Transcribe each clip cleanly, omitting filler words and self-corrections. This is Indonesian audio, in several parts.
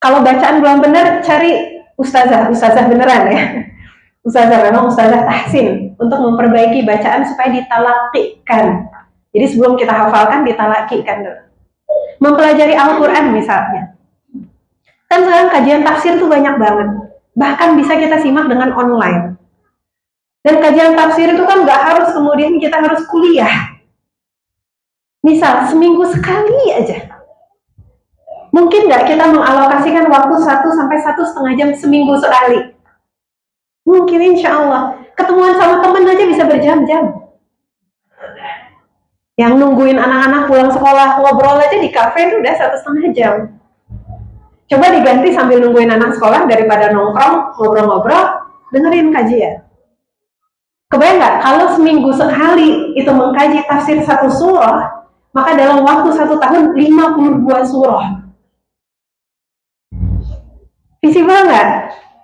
Kalau bacaan belum benar, cari ustazah beneran ya. Ustazah memang ustazah tahsin untuk memperbaiki bacaan supaya ditalakikan. Jadi sebelum kita hafalkan, ditalakikan dulu. Mempelajari Al-Quran misalnya. Kan sekarang kajian tafsir tuh banyak banget. Bahkan bisa kita simak dengan online. Dan kajian tafsir itu kan nggak harus kemudian kita harus kuliah. Misal seminggu sekali aja. Mungkin nggak kita mengalokasikan waktu 1 sampai 1,5 jam seminggu sekali? Mungkin, insya Allah. Ketemuan sama teman aja bisa berjam-jam. Yang nungguin anak-anak pulang sekolah, ngobrol aja di kafe itu udah 1,5 jam. Coba diganti sambil nungguin anak sekolah daripada nongkrong, ngobrol-ngobrol, dengerin kajian. Kebayang nggak? Kalau seminggu sekali itu mengkaji tafsir 1 surah, maka dalam waktu 1 tahun 52 surah. Visible nggak?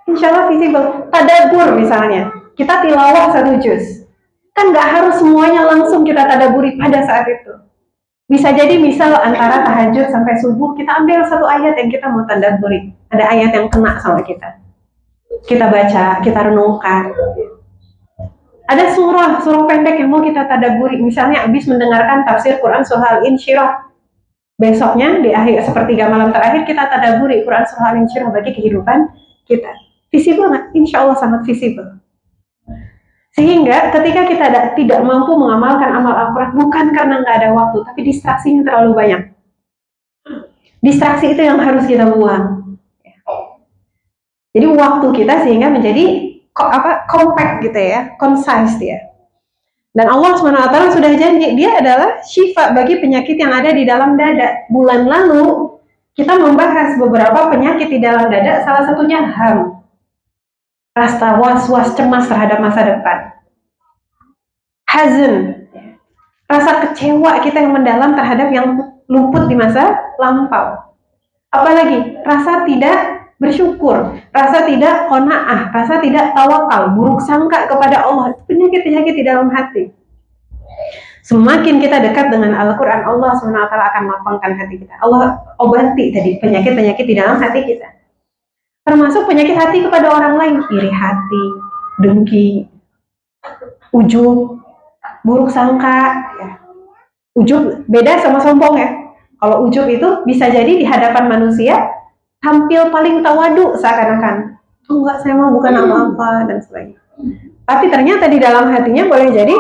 Insya Allah visible. Tadabbur misalnya, kita tilawah 1 juz. Kan nggak harus semuanya langsung kita tadabburi pada saat itu. Bisa jadi misal antara tahajud sampai subuh, kita ambil 1 ayat yang kita mau tadabburi. Ada ayat yang kena sama kita. Kita baca, kita renungkan. Ada surah pendek yang mau kita tadabburi. Misalnya habis mendengarkan tafsir Quran surah Al-Insyirah. Besoknya di akhir sepertiga malam terakhir kita tadabburi Quran surah Al-Insyirah bagi kehidupan kita. Visible nggak? Insya Allah sangat visible. Sehingga ketika kita tidak mampu mengamalkan amal Al-Quran, bukan karena nggak ada waktu, tapi distraksinya terlalu banyak. Distraksi itu yang harus kita buang. Jadi waktu kita sehingga menjadi compact gitu ya, concise dia. Dan Allah SWT sudah janji, dia adalah syifa bagi penyakit yang ada di dalam dada. Bulan lalu, kita membahas beberapa penyakit di dalam dada, salah satunya ham. Rasa was-was cemas terhadap masa depan. Hazan. Rasa kecewa kita yang mendalam terhadap yang luput di masa lampau. Apalagi, rasa tidak bersyukur, rasa tidak qanaah, rasa tidak tawakal, buruk sangka kepada Allah, penyakit-penyakit di dalam hati. Semakin kita dekat dengan Al-Quran, Allah SWT akan lapangkan hati kita. Allah obati tadi penyakit-penyakit di dalam hati kita. Termasuk penyakit hati kepada orang lain, iri hati, dengki, ujub, buruk sangka. Ya. Ujub beda sama sombong ya. Kalau ujub itu bisa jadi di hadapan manusia tampil paling tawadu seakan-akan, oh enggak, saya mau bukan apa-apa dan sebagainya. Tapi ternyata di dalam hatinya boleh jadi,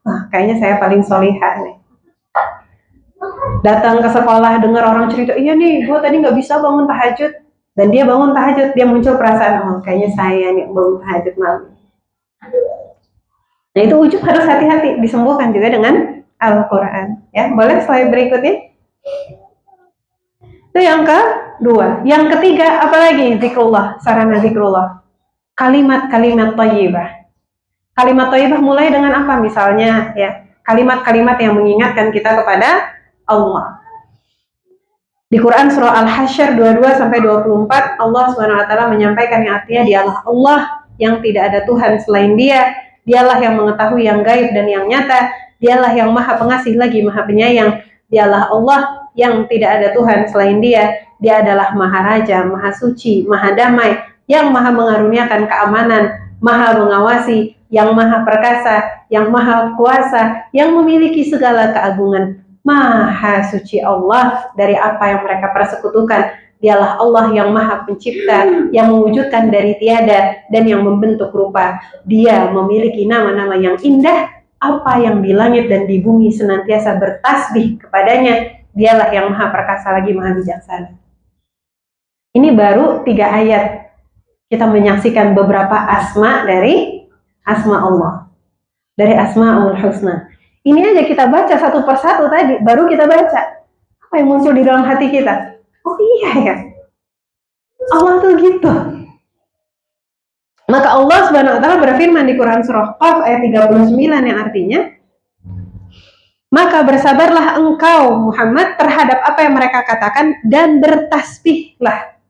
wah kayaknya saya paling solihah nih. Datang ke sekolah dengar orang cerita, iya nih gue tadi nggak bisa bangun tahajud, dan dia bangun tahajud, dia muncul perasaan, oh kayaknya saya nih bangun tahajud malam. Nah itu ujub harus hati-hati, disembuhkan juga dengan Al-Quran. Ya, boleh slide berikutnya. Itu yang kedua. Yang ketiga, apalagi zikrullah, sarana zikrullah. Kalimat-kalimat thayyibah. Kalimat thayyibah mulai dengan apa? Misalnya, ya, kalimat-kalimat yang mengingatkan kita kepada Allah. Di Quran surah Al-Hasyr 22-24, Allah SWT menyampaikan yang artinya dialah Allah yang tidak ada Tuhan selain Dia. Dialah yang mengetahui yang gaib dan yang nyata. Dialah yang maha pengasih lagi maha penyayang. Dialah Allah yang tidak ada Tuhan selain Dia. Dia adalah Maha Raja, Maha Suci, Maha Damai, yang Maha mengaruniakan keamanan, Maha mengawasi, yang Maha Perkasa, yang Maha Kuasa, yang memiliki segala keagungan. Maha Suci Allah dari apa yang mereka persekutukan. Dialah Allah yang Maha Pencipta, yang mewujudkan dari tiada dan yang membentuk rupa. Dia memiliki nama-nama yang indah. Apa yang di langit dan di bumi senantiasa bertasbih kepadanya. Dialah yang Maha Perkasa lagi Maha Bijaksana. Ini baru 3 ayat. Kita menyaksikan beberapa asma dari asma Allah. Dari Asmaul Husna. Ini aja kita baca satu persatu tadi, baru kita baca. Apa yang muncul di dalam hati kita? Oh iya ya, Allah tuh gitu. Maka Allah Subhanahu wa taala berfirman di Quran surah Qaf ayat 39 yang artinya, maka bersabarlah engkau Muhammad terhadap apa yang mereka katakan dan bertasbihlah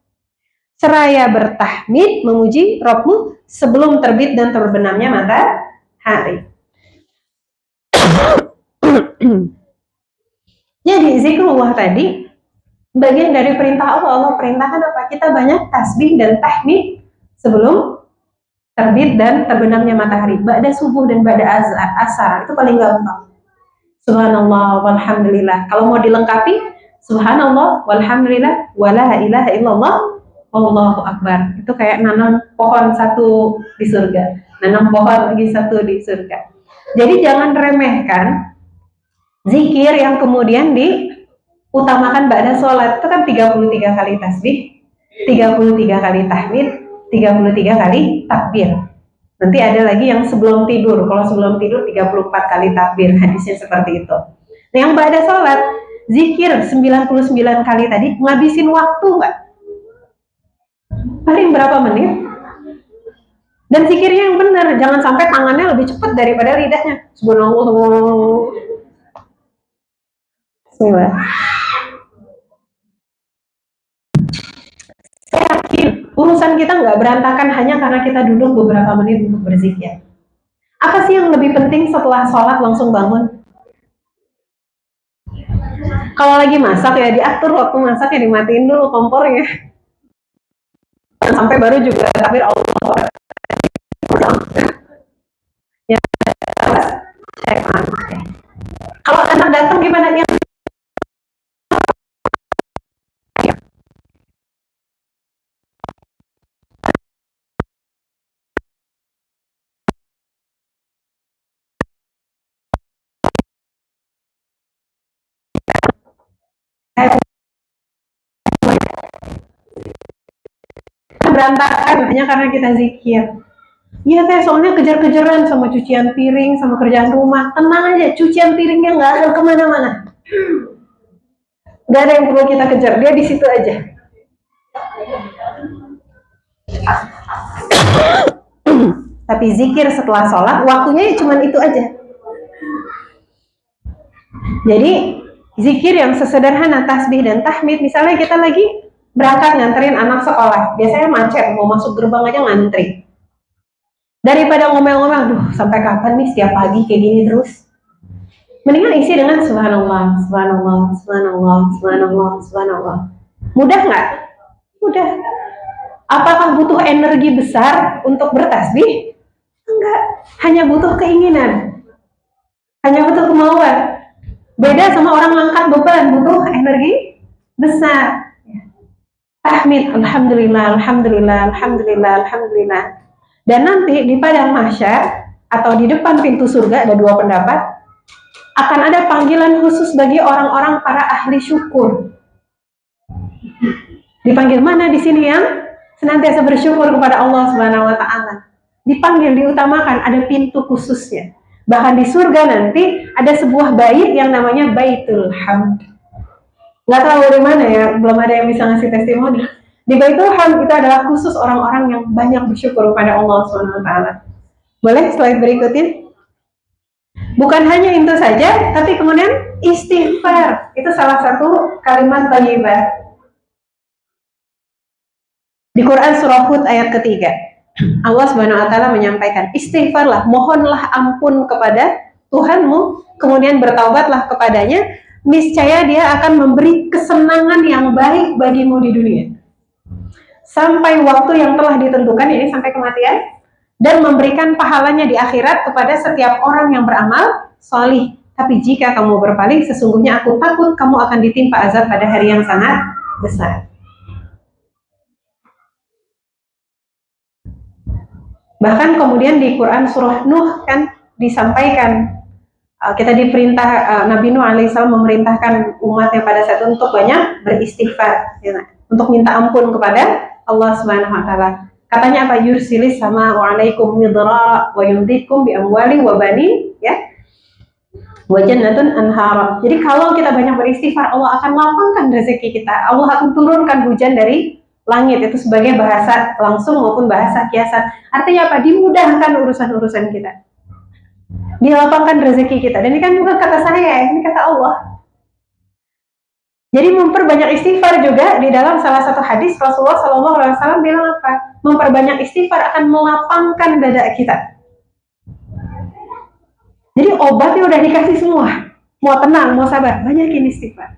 seraya bertahmid memuji Rabbmu sebelum terbit dan terbenamnya matahari. Jadi zikrullah tadi Bagian dari perintah Allah. Allah perintahkan apa? Kita banyak tasbih dan tahmid sebelum terbit dan terbenamnya matahari. Ba'da subuh dan ba'da asar itu paling gampang. Subhanallah walhamdulillah. Kalau mau dilengkapi, subhanallah walhamdulillah wala ilaha illallah Allahu akbar. Itu kayak nanam pohon satu di surga, nanam pohon lagi satu di surga. Jadi jangan remehkan zikir yang kemudian diutamakan ba'da sholat. Itu kan 33 kali tasbih, 33 kali tahmid, 33 kali takbir. Nanti ada lagi yang sebelum tidur. Kalau sebelum tidur 34 kali takbir, hadisnya seperti itu. Nah, yang ba'da sholat, zikir 99 kali tadi, ngabisin waktu nggak? Paling berapa menit? Dan zikirnya yang benar, jangan sampai tangannya lebih cepat daripada lidahnya. Subhanallah. Bismillah. Saya yakin urusan kita nggak berantakan hanya karena kita duduk beberapa menit untuk berzikir. Apa sih yang lebih penting setelah sholat langsung bangun? Kalau lagi masak ya diatur waktu masak ya, dimatiin dulu kompornya. Sampai baru juga takbir Allah. Ya, kalau anak datang gimana ya? Berantakan hanya karena kita zikir. Iya teh, soalnya kejar-kejaran sama cucian piring, sama kerjaan rumah. Tenang aja, cucian piringnya nggak ada kemana-mana. Nggak ada yang perlu kita kejar, dia di situ aja. Tapi zikir setelah sholat, waktunya cuma itu aja. Jadi zikir yang sesederhana tasbih dan tahmid, misalnya kita lagi berangkat nganterin anak sekolah, biasanya macet, mau masuk gerbang aja ngantri. Daripada ngomel-ngomel, aduh sampai kapan nih setiap pagi kayak gini terus. Mendingan isi dengan subhanallah, subhanallah, subhanallah, subhanallah, subhanallah. Mudah nggak? Mudah. Apakah butuh energi besar untuk bertasbih? Enggak. Hanya butuh keinginan. Hanya butuh kemauan. Beda sama orang ngangkat beban, butuh energi besar. Tahmid, alhamdulillah, alhamdulillah, alhamdulillah, alhamdulillah. Dan nanti di padang mahsyar atau di depan pintu surga, ada dua pendapat, akan ada panggilan khusus bagi orang-orang para ahli syukur. Dipanggil mana di sini yang senantiasa bersyukur kepada Allah Subhanahu wa taala. Dipanggil, diutamakan, ada pintu khususnya. Bahkan di surga nanti ada sebuah bait yang namanya Baitul Hamd. Nggak tahu dari mana ya, belum ada yang bisa ngasih testimoni. Di Baitul Hamd itu adalah khusus orang-orang yang banyak bersyukur kepada Allah Subhanahu wa taala. Boleh slide berikutnya? Bukan hanya itu saja, tapi kemudian istighfar. Itu salah satu kalimat thayyibah. Di Quran surah Hud ayat ketiga, Allah Subhanahu wa taala menyampaikan, istighfarlah, mohonlah ampun kepada Tuhanmu, kemudian bertaubatlah kepadanya, niscaya dia akan memberi kesenangan yang baik bagimu di dunia sampai waktu yang telah ditentukan, ini sampai kematian, dan memberikan pahalanya di akhirat kepada setiap orang yang beramal solih. Tapi jika kamu berpaling, sesungguhnya aku takut kamu akan ditimpa azab pada hari yang sangat besar. Bahkan kemudian di Quran surah Nuh kan disampaikan, kita diperintah, Nabi Nuh alaihissalam memerintahkan umatnya pada saat itu untuk banyak beristighfar, ya, untuk minta ampun kepada Allah Subhanahu wa taala. Katanya apa? Yursilis sama wa'alaikum midra wa yumdikum bi amwali wa bani, ya. Wa jannatun anhara. Jadi kalau kita banyak beristighfar, Allah akan lapangkan rezeki kita. Allah akan turunkan hujan dari langit, itu sebagai bahasa langsung maupun bahasa kiasan. Artinya apa? Dimudahkan urusan-urusan kita. Dilapangkan rezeki kita. Dan ini kan bukan kata saya, ini kata Allah. Jadi memperbanyak istighfar juga, di dalam salah satu hadis Rasulullah SAW bilang apa? Memperbanyak istighfar akan melapangkan dada kita. Jadi obatnya udah dikasih semua. Mau tenang, mau sabar, banyakin istighfar.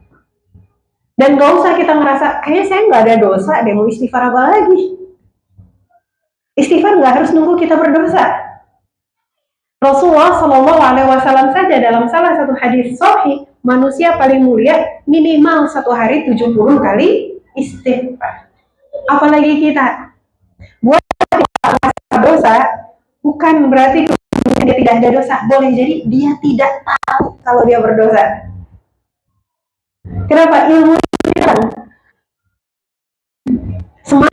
Dan gak usah kita ngerasa, kayaknya saya nggak ada dosa deh, mau istighfar apa lagi? Istighfar nggak harus nunggu kita berdosa. Rasulullah Shallallahu Alaihi Wasallam saja dalam salah satu hadis sahih, manusia paling mulia minimal satu hari 70 kali istighfar. Apalagi kita buat dosa, bukan berarti dia tidak ada dosa. Boleh jadi dia tidak tahu kalau dia berdosa. Kenapa? Ilmu semakin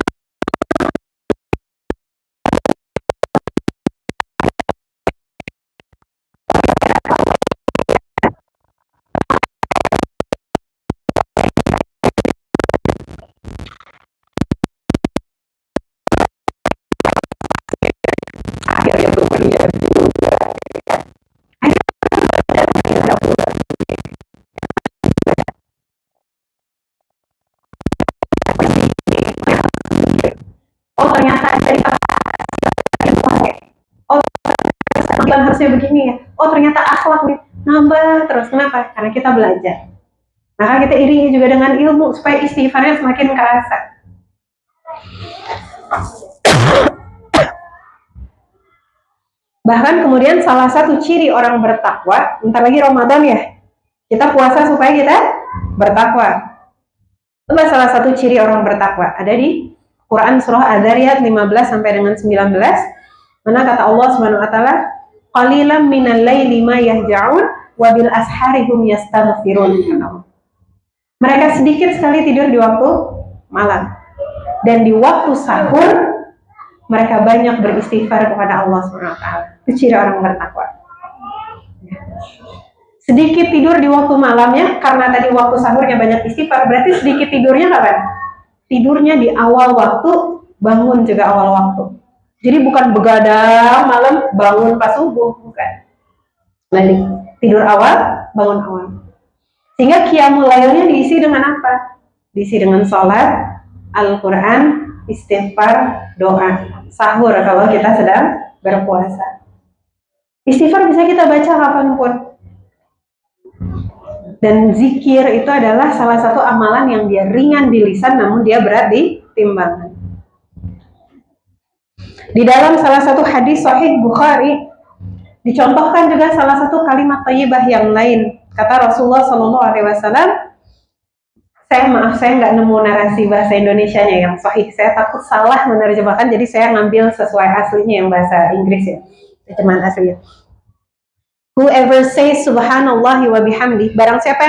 akhirnya bermelihat juga. Oh ternyata dari oh ternyata harusnya begini ya. Oh ternyata akhlak nih nambah terus. Kenapa? Karena kita belajar. Maka kita iringi juga dengan ilmu supaya istighfarnya semakin kerasa. Bahkan kemudian salah satu ciri orang bertakwa, bentar lagi Ramadan ya, kita puasa supaya kita bertakwa. Itulah salah satu ciri orang bertakwa. Ada di Quran surah Ad-Dzariyat 15 sampai dengan 19. Mana kata Allah Subhanahu wa taala, "Qalilan minal laili ma yahja'un wa bil ashari hum yastaghfirun." Mereka sedikit sekali tidur di waktu malam. Dan di waktu sahur mereka banyak beristighfar kepada Allah Subhanahu wa taala. Itu ciri orang bertakwa. Sedikit tidur di waktu malamnya karena tadi waktu sahurnya banyak istighfar, berarti sedikit tidurnya kapan? Tidurnya di awal waktu, bangun juga awal waktu. Jadi bukan begadang malam bangun pas subuh, bukan. Balik, tidur awal, bangun awal. Sehingga qiyamul lailnya diisi dengan apa? Diisi dengan sholat, Al-Quran, istighfar, doa, sahur kalau kita sedang berpuasa. Istighfar bisa kita baca kapanpun. Dan zikir itu adalah salah satu amalan yang dia ringan di lisan namun dia berat di timbangan. Di dalam salah satu hadis sahih Bukhari dicontohkan juga salah satu kalimat thayyibah yang lain. Kata Rasulullah SAW, saya nggak nemu narasi bahasa Indonesianya yang sahih. Saya takut salah menerjemahkan, jadi saya ngambil sesuai aslinya yang bahasa Inggris ya, terjemahan aslinya. Whoever says subhanallahi wa bihamdi, barang siapa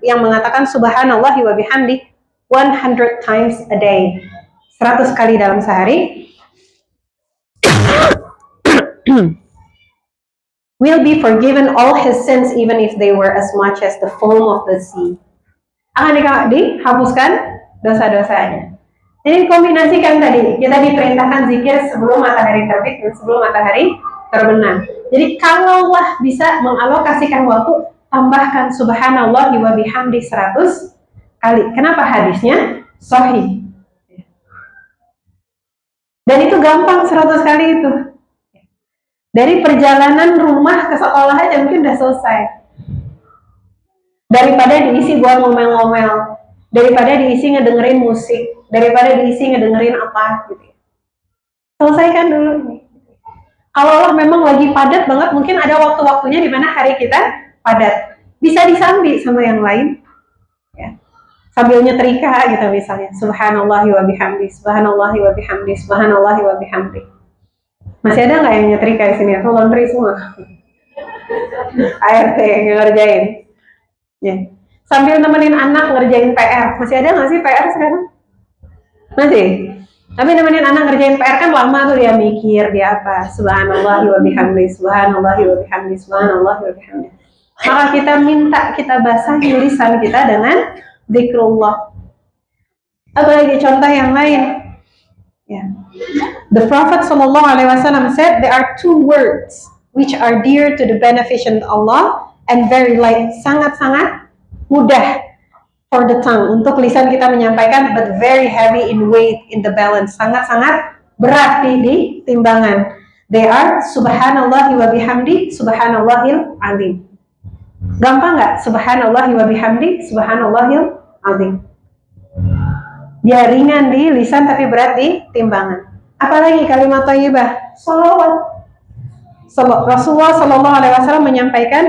yang mengatakan subhanallahi wa bihamdi 100 times a day, 100 kali dalam sehari, will be forgiven all his sins even if they were as much as the foam of the sea. Akan dihapuskan dosa-dosanya. Jadi kombinasikan tadi, kita diperintahkan zikir sebelum matahari terbit dan sebelum matahari terbenam. Jadi kalaulah bisa mengalokasikan waktu, tambahkan subhanallah wa bihamdi 100 kali. Kenapa hadisnya sahih? Dan itu gampang 100 kali itu. Dari perjalanan rumah ke sekolah aja mungkin udah selesai. Daripada diisi buat ngomel-ngomel, daripada diisi ngedengerin musik, daripada diisi ngedengerin apa gitu. Selesaikan dulu ini. Kalau Allah memang lagi padat banget, mungkin ada waktu-waktunya di mana hari kita padat. Bisa disambi sama yang lain. Ya. Sambil nyetrika gitu misalnya. Subhanallahi wa bihamdi, subhanallahi wa bihamdi, subhanallahi wa bihamdi. Masih ada nggak yang nyetrika di sini? Atau laundry semua? ART yang ngerjain. Ya. Sambil nemenin anak ngerjain PR. Masih ada nggak sih PR sekarang? Masih? Tapi nemenin anak ngerjain PR kan lama tuh, dia mikir, dia apa? Subhanallah wa bihamdi, subhanallah wa bihamdi, subhanallah wa bihamdi. Maka kita minta, kita basahi lisan kita dengan zikrullah. Apalagi contoh yang lain. Yeah. The Prophet SAW said there are two words which are dear to the beneficent Allah and very light, sangat-sangat mudah for the tongue, untuk lisan kita menyampaikan, but very heavy in weight in the balance, sangat-sangat berat di timbangan. They are subhanallahi wa bihamdi, subhanallahil azim. Gampang nggak? Subhanallahi wa bihamdi, subhanallahil azim. Dia ringan di lisan tapi berat di timbangan. Apalagi kalimat thayyibah, salawat. Rasulullah Shallallahu Alaihi Wasallam menyampaikan,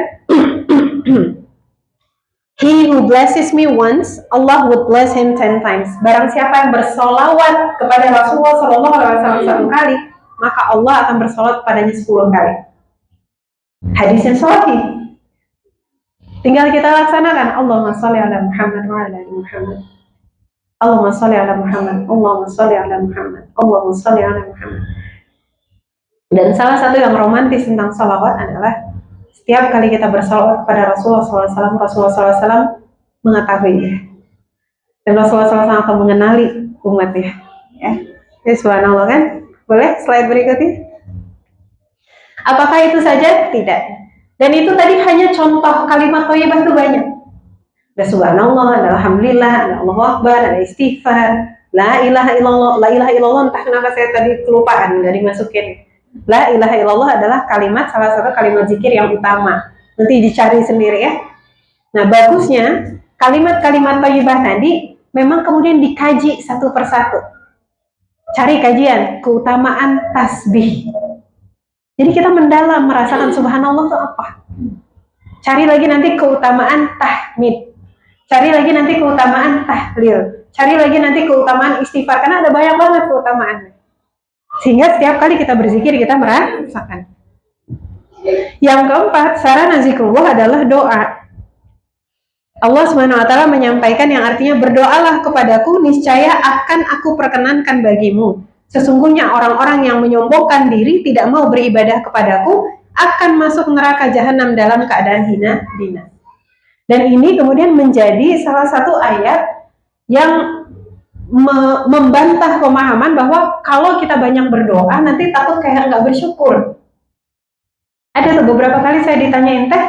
He who blesses me once, Allah would bless him 10 times. Barang siapa yang bersolawat kepada Rasulullah Shallallahu Alaihi Wasallam 1 kali, maka Allah akan bersolawat kepadanya 10 kali. Hadis yang sahih. Tinggal kita laksanakan. Allahumma sholli ala Muhammad wa ala ali Muhammad. Allahumma sholli ala Muhammad. Allahumma sholli ala Muhammad. Allahumma sholli ala Muhammad. Dan salah satu yang romantis tentang sholawat adalah setiap kali kita bersolawat kepada Rasulullah SAW, Rasulullah SAW mengetahuinya. Dan Rasulullah SAW akan mengenali umatnya. Ya, subhanallah kan? Boleh slide berikutnya? Apakah itu saja? Tidak. Dan itu tadi hanya contoh kalimat thayyibah itu banyak. Ada subhanallah, ada alhamdulillah, ada Allahu Akbar, ada istighfar, la ilaha illallah. La ilaha illallah entah kenapa saya tadi kelupaan, nggak dimasukin. La ilaha illallah adalah kalimat, salah satu kalimat zikir yang utama. Nanti dicari sendiri ya. Nah, bagusnya kalimat-kalimat thayyibah tadi memang kemudian dikaji satu persatu. Cari kajian keutamaan tasbih. Jadi kita mendalam merasakan subhanallah itu apa. Cari lagi nanti keutamaan tahmid. Cari lagi nanti keutamaan tahlil. Cari lagi nanti keutamaan istighfar, karena ada banyak banget keutamaannya. Sehingga setiap kali kita berzikir kita merasakan. Yang keempat, sarana zikrullah adalah doa. Allah SWT menyampaikan yang artinya berdoalah kepadaku, niscaya akan aku perkenankan bagimu. Sesungguhnya orang-orang yang menyombongkan diri tidak mau beribadah kepadaku akan masuk neraka jahanam dalam keadaan hina. Dan ini kemudian menjadi salah satu ayat yang membantah pemahaman bahwa kalau kita banyak berdoa nanti takut kayak nggak bersyukur. Ada beberapa kali saya ditanyain, teh,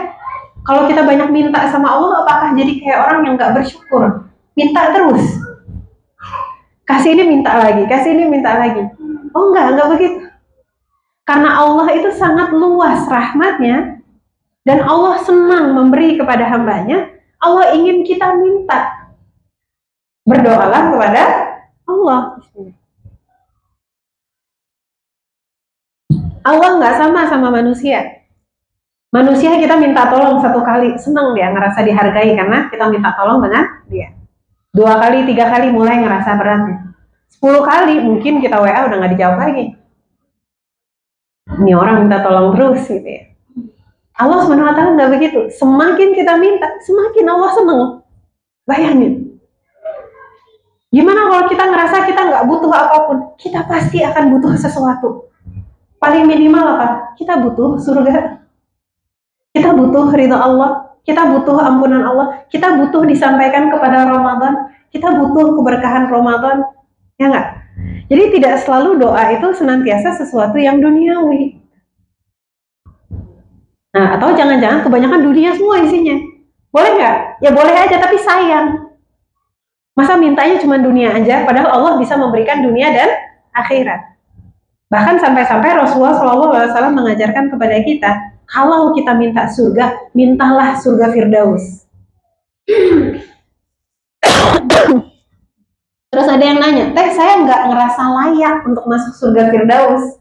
kalau kita banyak minta sama Allah apakah jadi kayak orang yang nggak bersyukur? Minta terus, kasih ini minta lagi, kasih ini minta lagi. Oh enggak begitu. Karena Allah itu sangat luas rahmatnya dan Allah senang memberi kepada hambanya. Allah ingin kita minta. Berdoalah kepada Allah. Allah nggak sama manusia. Manusia kita minta tolong 1 kali, senang dia, ngerasa dihargai karena kita minta tolong dengan dia. 2 kali, 3 kali mulai ngerasa beratnya. 10 kali mungkin kita WA udah nggak dijawab lagi. Ini orang minta tolong terus gitu ya. Allah SWT nggak begitu. Semakin kita minta, semakin Allah senang. Bayangin. Gimana kalau kita ngerasa kita nggak butuh apapun? Kita pasti akan butuh sesuatu. Paling minimal apa? Kita butuh surga. Kita butuh ridha Allah. Kita butuh ampunan Allah. Kita butuh disampaikan kepada Ramadan. Kita butuh keberkahan Ramadan. Ya nggak? Jadi tidak selalu doa itu senantiasa sesuatu yang duniawi. Nah, atau jangan-jangan kebanyakan dunia semua isinya. Boleh nggak? Ya boleh aja, tapi sayang. Masa mintanya cuma dunia aja, padahal Allah bisa memberikan dunia dan akhirat. Bahkan sampai-sampai Rasulullah SAW mengajarkan kepada kita, kalau kita minta surga, mintalah surga Firdaus. Terus ada yang nanya, teh saya nggak ngerasa layak untuk masuk surga Firdaus.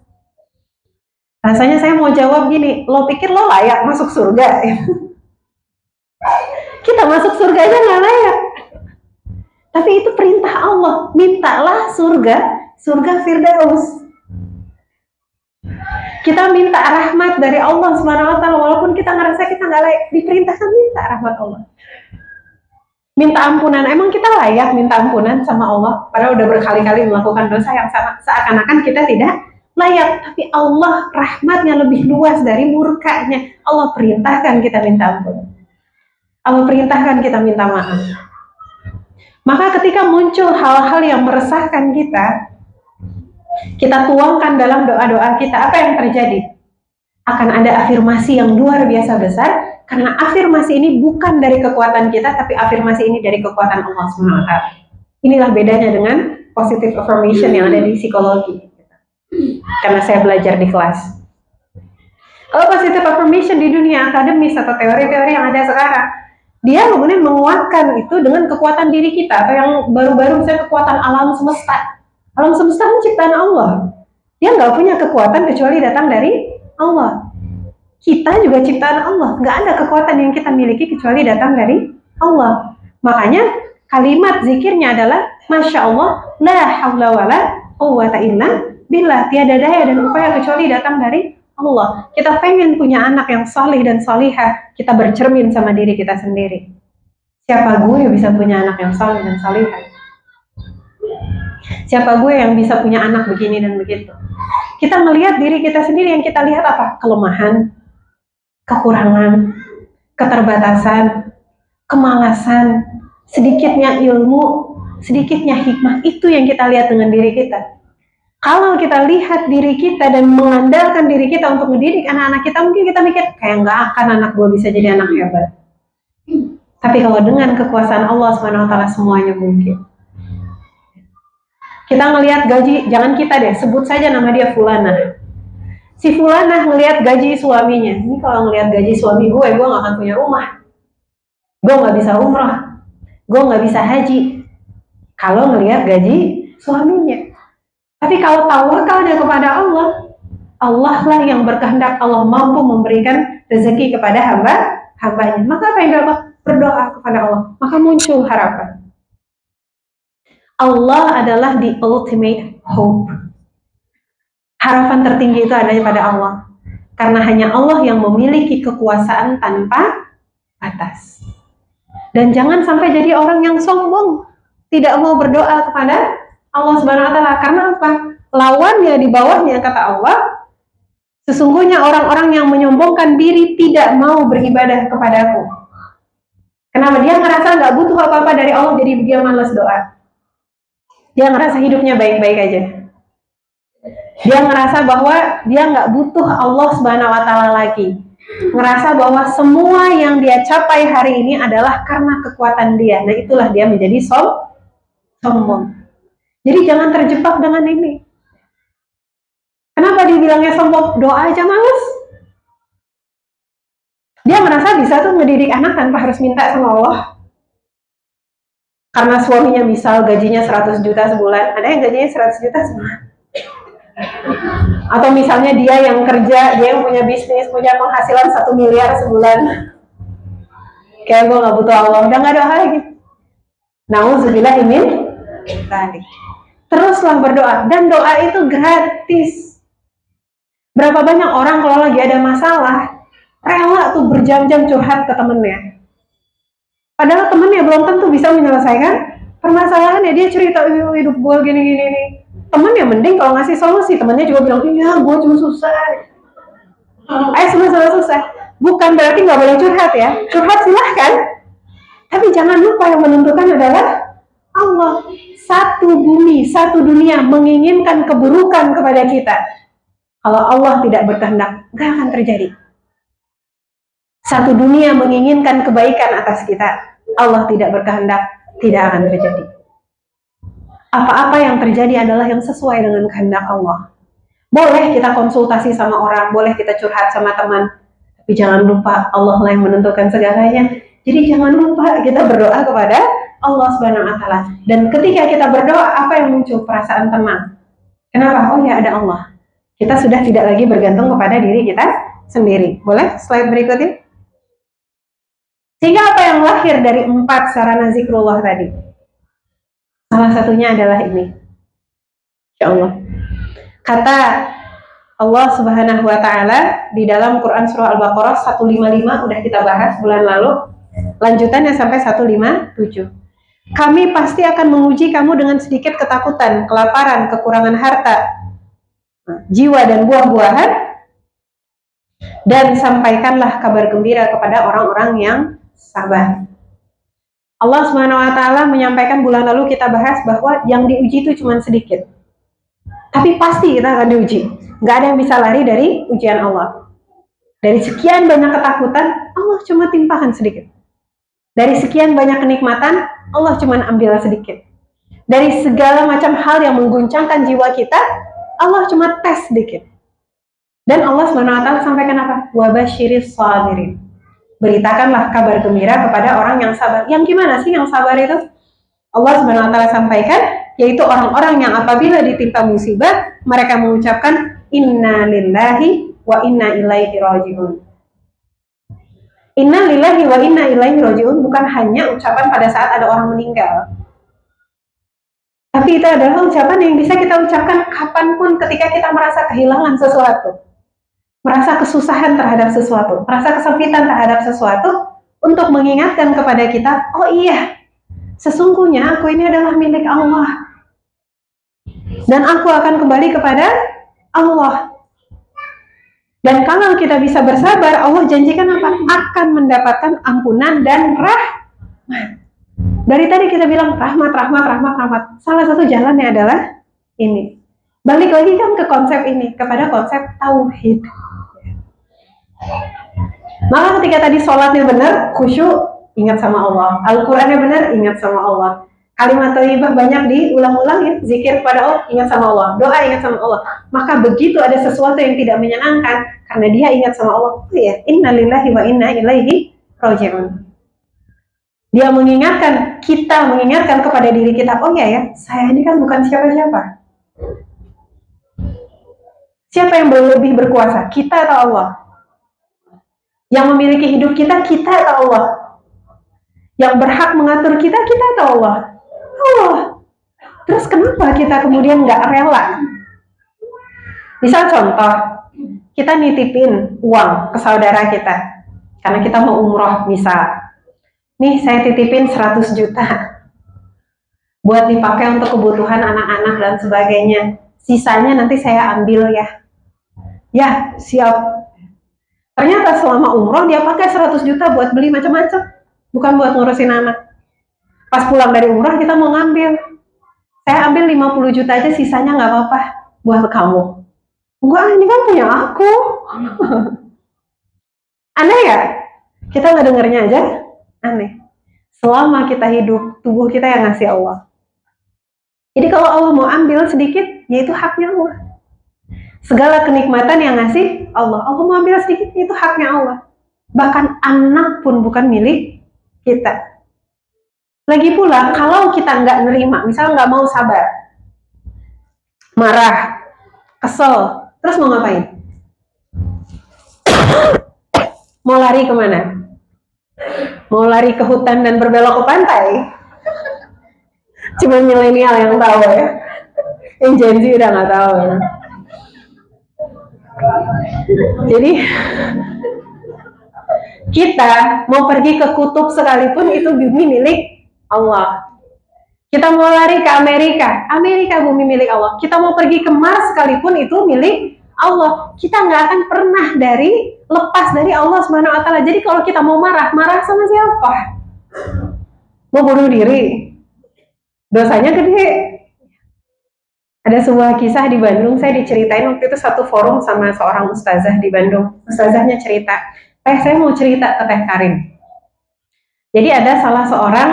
Rasanya saya mau jawab gini, lo pikir lo layak masuk surga? Kita masuk surga aja nggak layak. Tapi itu perintah Allah, mintalah surga Firdaus. Kita minta rahmat dari Allah SWT, walaupun kita ngerasa kita nggak layak, diperintahkan minta rahmat Allah. Minta ampunan, emang kita layak minta ampunan sama Allah? Padahal udah berkali-kali melakukan dosa yang sama, seakan-akan kita tidak layak. Tapi Allah rahmatnya lebih luas dari murkanya. Allah perintahkan kita minta ampun. Allah perintahkan kita minta maaf. Maka ketika muncul hal-hal yang meresahkan kita tuangkan dalam doa-doa kita, apa yang terjadi? Akan ada afirmasi yang luar biasa besar, karena afirmasi ini bukan dari kekuatan kita, tapi afirmasi ini dari kekuatan Allah SWT. Inilah bedanya dengan positive affirmation yang ada di psikologi. Karena saya belajar di kelas. Kalau positive affirmation di dunia akademis atau teori-teori yang ada sekarang, Dia kemudian menguatkan itu dengan kekuatan diri kita, atau yang baru-baru misalnya kekuatan alam semesta. Alam semesta kan ciptaan Allah. Dia nggak punya kekuatan kecuali datang dari Allah. Kita juga ciptaan Allah, nggak ada kekuatan yang kita miliki kecuali datang dari Allah. Makanya kalimat zikirnya adalah Masya Allah, la hawla wa la quwwata illa billah. Tiada daya dan upaya kecuali datang dari Allah. Kita pengen punya anak yang salih dan salihah, kita bercermin sama diri kita sendiri. Siapa gue yang bisa punya anak yang salih dan salihah? Siapa gue yang bisa punya anak begini dan begitu? Kita melihat diri kita sendiri, yang kita lihat apa? Kelemahan, kekurangan, keterbatasan, kemalasan, sedikitnya ilmu, sedikitnya hikmah. Itu yang kita lihat dengan diri kita. Kalau kita lihat diri kita dan mengandalkan diri kita untuk mendidik anak-anak kita, mungkin kita mikir, kayak nggak akan anak gue bisa jadi anak hebat. Tapi kalau dengan kekuasaan Allah SWT semuanya mungkin. Kita ngelihat gaji, jangan kita deh, sebut saja nama dia Fulana. Si Fulana ngelihat gaji suaminya. Ini kalau ngelihat gaji suami gue nggak akan punya rumah. Gue nggak bisa umrah. Gue nggak bisa haji. Kalau ngelihat gaji suaminya. Tapi kalau tawakalnya kepada Allah, Allah lah yang berkehendak, Allah mampu memberikan rezeki kepada hambanya. Maka apa yang dilakukan? Berdoa kepada Allah. Maka muncul harapan. Allah adalah the ultimate hope. Harapan tertinggi itu ada pada Allah. Karena hanya Allah yang memiliki kekuasaan tanpa batas. Dan jangan sampai jadi orang yang sombong, tidak mau berdoa kepada Allah Subhanahu wa taala. Karena apa? Lawannya di bawahnya kata Allah, sesungguhnya orang-orang yang menyombongkan diri tidak mau beribadah kepadaku. Kenapa? Dia ngerasa nggak butuh apa-apa dari Allah, jadi dia malas doa. Dia ngerasa hidupnya baik-baik aja. Dia ngerasa bahwa dia nggak butuh Allah Subhanahu wa taala lagi. Ngerasa bahwa semua yang dia capai hari ini adalah karena kekuatan dia. Nah, itulah dia menjadi sombong. Jadi jangan terjebak dengan ini. Kenapa dibilangnya sombong? Doa aja males. Dia merasa bisa tuh ngedidik anak tanpa harus minta sama Allah. Karena suaminya misal gajinya 100 juta sebulan, ada yang gajinya 100 juta sebulan. Atau misalnya dia yang kerja, dia yang punya bisnis, punya penghasilan 1 miliar sebulan. Kayak gue gak butuh Allah, udah gak doa lagi. Nauzubillah min dzalik. Teruslah berdoa, dan doa itu gratis. Berapa banyak orang kalau lagi ada masalah, rela tuh berjam-jam curhat ke temennya. Padahal temennya belum tentu bisa menyelesaikan permasalahannya. Dia cerita, hidup gue gini-gini nih. Temennya mending kalau ngasih solusi, temennya juga bilang, iya gue cuma susah. Semua susah. Bukan berarti nggak boleh curhat ya. Curhat silahkan. Tapi jangan lupa yang menentukan adalah Allah. Satu bumi, satu dunia menginginkan keburukan kepada kita. Kalau Allah tidak berkehendak, nggak akan terjadi. Satu dunia menginginkan kebaikan atas kita. Allah tidak berkehendak, tidak akan terjadi. Apa-apa yang terjadi adalah yang sesuai dengan kehendak Allah. Boleh kita konsultasi sama orang, boleh kita curhat sama teman, tapi jangan lupa Allah lah yang menentukan segalanya. Jadi jangan lupa kita berdoa kepada Allah Subhanahu wa taala. Dan ketika kita berdoa, apa yang muncul? Perasaan tenang. Kenapa? Oh ya, ada Allah. Kita sudah tidak lagi bergantung kepada diri kita sendiri. Boleh slide berikutnya? Sehingga apa yang lahir dari 4 sarana zikrullah tadi? Salah satunya adalah ini. Ya Allah. Kata Allah Subhanahu wa taala di dalam Quran surah Al-Baqarah 155, udah kita bahas bulan lalu. Lanjutannya sampai 157. Kami pasti akan menguji kamu dengan sedikit ketakutan, kelaparan, kekurangan harta, jiwa dan buah-buahan, dan sampaikanlah kabar gembira kepada orang-orang yang sabar. Allah Subhanahu wa taala menyampaikan bulan lalu kita bahas bahwa yang diuji itu cuma sedikit. Tapi pasti kita akan diuji. Nggak ada yang bisa lari dari ujian Allah. Dari sekian banyak ketakutan, Allah cuma timpakan sedikit. Dari sekian banyak kenikmatan, Allah cuma ambil sedikit. Dari segala macam hal yang mengguncangkan jiwa kita, Allah cuma tes sedikit. Dan Allah SWT sampaikan apa? Wabashiris sabirin. beritakanlah kabar gembira kepada orang yang sabar. Yang gimana sih yang sabar itu? Allah Subhanahu wa taala sampaikan, yaitu orang-orang yang apabila ditimpa musibah, mereka mengucapkan inna lillahi wa inna ilaihi rajiun. Inna lillahi wa inna ilaihi rajiun bukan hanya ucapan pada saat ada orang meninggal, tapi itu adalah ucapan yang bisa kita ucapkan kapanpun ketika kita merasa kehilangan sesuatu, merasa kesusahan terhadap sesuatu, merasa kesempitan terhadap sesuatu, untuk mengingatkan kepada kita, oh iya, sesungguhnya aku ini adalah milik Allah dan aku akan kembali kepada Allah. Dan kalau kita bisa bersabar, Allah janjikan apa? Akan mendapatkan ampunan dan rahmat. Dari tadi kita bilang rahmat, rahmat, rahmat, rahmat. Salah satu jalannya adalah ini. Balik lagi kan ke konsep ini, kepada konsep tauhid. Maka ketika tadi sholatnya benar, khusyuk, ingat sama Allah. Al-Qurannya benar, ingat sama Allah. Kalimat thayyibah banyak diulang-ulang ya, zikir kepada Allah, ingat sama Allah, doa ingat sama Allah. Maka begitu ada sesuatu yang tidak menyenangkan, karena dia ingat sama Allah, oh ya, inna lillahi wa inna ilaihi raji'un. Dia mengingatkan, kita mengingatkan kepada diri kita, oh ya, saya ini kan bukan siapa-siapa. Siapa yang lebih berkuasa, kita atau Allah? Yang memiliki hidup kita atau Allah? Yang berhak mengatur kita atau Allah? Allah. Terus kenapa kita kemudian nggak rela? Misal contoh, kita nitipin uang ke saudara kita, karena kita mau umroh misal. Nih saya titipin 100 juta, buat dipakai untuk kebutuhan anak-anak dan sebagainya. Sisanya nanti saya ambil ya. Ya, siap. Ternyata selama umroh dia pakai 100 juta buat beli macam-macam, bukan buat ngurusin anak. Pas pulang dari umrah kita mau ngambil, saya ambil 50 juta aja, sisanya nggak apa-apa buat kamu. Enggak, ini kan punya aku. Aneh ya? Kita nggak dengernya aja aneh. Selama kita hidup, tubuh kita yang ngasih Allah. Jadi kalau Allah mau ambil sedikit, yaitu haknya Allah. Segala kenikmatan yang ngasih Allah. Allah mau ambil sedikit, itu haknya Allah. Bahkan anak pun bukan milik kita. Lagi pula, kalau kita nggak nerima, misalnya nggak mau sabar, marah, kesel, terus mau ngapain? Mau lari kemana? Mau lari ke hutan dan berbelok ke pantai? Cuma milenial yang tahu ya. Yang Gen Z udah nggak tahu ya. Jadi kita mau pergi ke kutub sekalipun itu bumi milik Allah. Kita mau lari ke Amerika bumi milik Allah. Kita mau pergi ke Mars sekalipun itu milik Allah. Kita nggak akan pernah lepas dari Allah Subhanahu wa taala. Jadi kalau kita mau marah sama siapa? Mau bunuh diri, dosanya gede. Ada sebuah kisah di Bandung, saya diceritain waktu itu satu forum sama seorang ustazah di Bandung. Ustazahnya cerita, saya mau cerita ke Teh Karin. Jadi ada salah seorang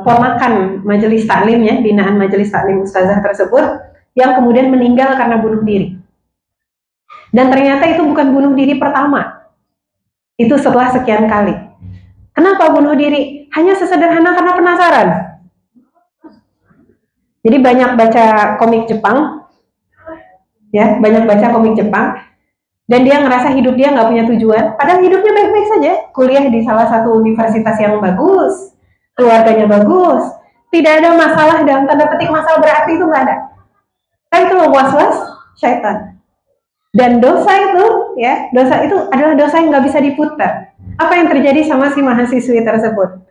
ponakan majelis taklim ya, binaan majelis taklim ustazah tersebut, yang kemudian meninggal karena bunuh diri. Dan ternyata itu bukan bunuh diri pertama, itu setelah sekian kali. Kenapa bunuh diri? Hanya sesederhana karena penasaran. Jadi banyak baca komik Jepang, ya, banyak baca komik Jepang, dan dia ngerasa hidup dia nggak punya tujuan, padahal hidupnya baik-baik saja, kuliah di salah satu universitas yang bagus, keluarganya bagus, tidak ada masalah dalam tanda petik masalah berarti itu nggak ada. Kan itu was-was syaitan. Dan dosa itu, ya, dosa itu adalah dosa yang nggak bisa diputar. Apa yang terjadi sama si mahasiswi tersebut?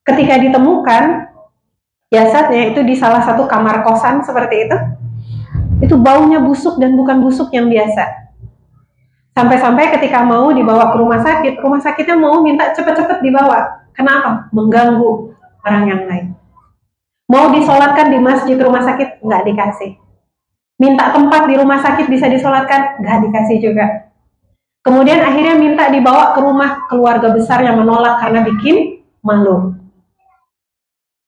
Ketika ditemukan jasadnya itu di salah satu kamar kosan seperti itu baunya busuk dan bukan busuk yang biasa. Sampai-sampai ketika mau dibawa ke rumah sakitnya mau minta cepet-cepet dibawa. Kenapa? Mengganggu orang yang lain. Mau disolatkan di masjid rumah sakit, nggak dikasih. Minta tempat di rumah sakit bisa disolatkan, nggak dikasih juga. Kemudian akhirnya minta dibawa ke rumah keluarga besar yang menolak karena bikin malu.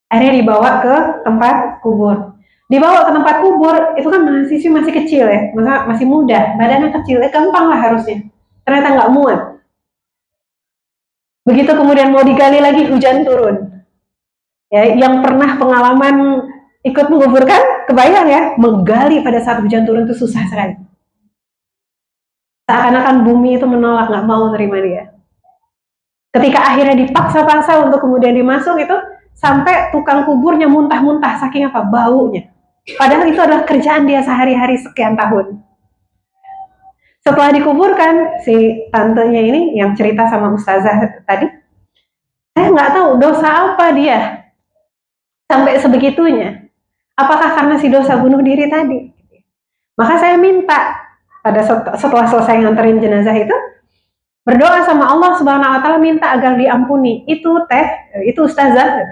Akhirnya dibawa ke tempat kubur. Dibawa ke tempat kubur, itu kan mahasiswi masih kecil ya, masih muda, badannya kecil, gampang lah harusnya. Ternyata nggak muat. Begitu kemudian mau digali lagi, hujan turun. Ya, yang pernah pengalaman ikut menguburkan, kebayang ya, menggali pada saat hujan turun itu susah sekali. Seakan-akan bumi itu menolak, nggak mau menerima dia. Ketika akhirnya dipaksa-paksa untuk kemudian dimasuk itu, sampai tukang kuburnya muntah-muntah saking apa? Baunya. Padahal itu adalah kerjaan dia sehari-hari sekian tahun. Setelah dikuburkan, si tantenya ini yang cerita sama ustazah tadi, saya nggak tahu dosa apa dia sampai sebegitunya. Apakah karena si dosa bunuh diri tadi? Maka saya minta pada setelah selesai nganterin jenazah itu, berdoa sama Allah Subhanahu wa taala minta agar diampuni. Itu ustazah.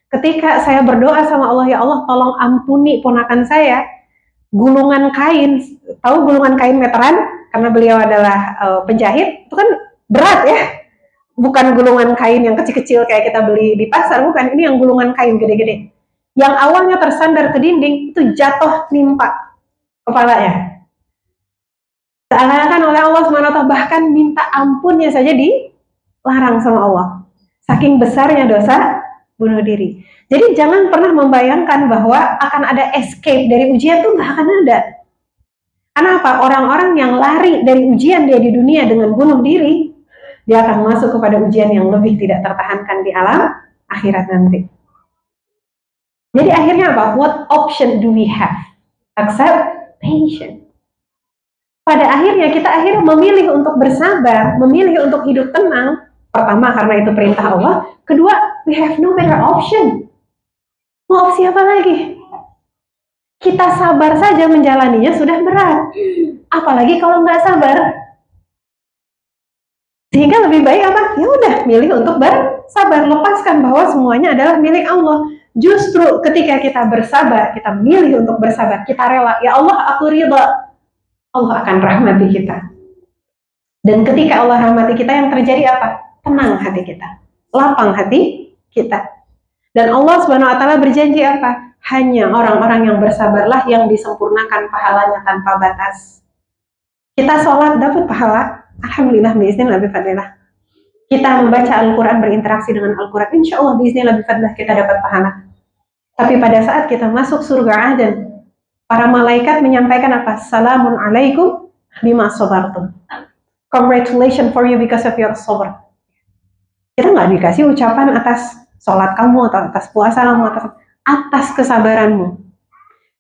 Ketika saya berdoa sama Allah, ya Allah tolong ampuni ponakan saya, gulungan kain, tahu gulungan kain meteran karena beliau adalah penjahit, itu kan berat ya. Bukan gulungan kain yang kecil-kecil kayak kita beli di pasar, bukan, ini yang gulungan kain gede-gede. Yang awalnya tersandar ke dinding itu jatuh nimpa kepalanya. Seakan-akan oleh Allah SWT bahkan minta ampunnya saja dilarang sama Allah. Saking besarnya dosa bunuh diri. Jadi jangan pernah membayangkan bahwa akan ada escape dari ujian, itu nggak akan ada. Karena apa? Orang-orang yang lari dari ujian dia di dunia dengan bunuh diri, dia akan masuk kepada ujian yang lebih tidak tertahankan di alam akhirat nanti. Jadi akhirnya apa? What option do we have? Accept, patient. Pada akhirnya kita memilih untuk bersabar, memilih untuk hidup tenang. Pertama karena itu perintah Allah, kedua we have no better option. Mau opsi apa lagi? Kita sabar saja menjalaninya sudah berat, apalagi kalau nggak sabar. Sehingga lebih baik apa? Ya udah, milih untuk bersabar, lepaskan bahwa semuanya adalah milik Allah. Justru ketika kita bersabar, kita milih untuk bersabar, kita rela, ya Allah aku ridha, Allah akan rahmati kita. Dan ketika Allah rahmati kita, yang terjadi apa? Tenang hati kita, lapang hati kita. Dan Allah Subhanahu wa taala berjanji apa? Hanya orang-orang yang bersabarlah yang disempurnakan pahalanya tanpa batas. Kita sholat dapat pahala, alhamdulillah biiznillah bifadlillah. Kita membaca Al-Quran, berinteraksi dengan Al-Quran, insya Allah biiznillah bifadlillah kita dapat pahala. Tapi pada saat kita masuk surga Aden, para malaikat menyampaikan apa? Salamun alaikum bima sabartum. Congratulations for you because of your sabar. Kita nggak dikasih ucapan atas sholat kamu atau atas puasa kamu, atas kesabaranmu.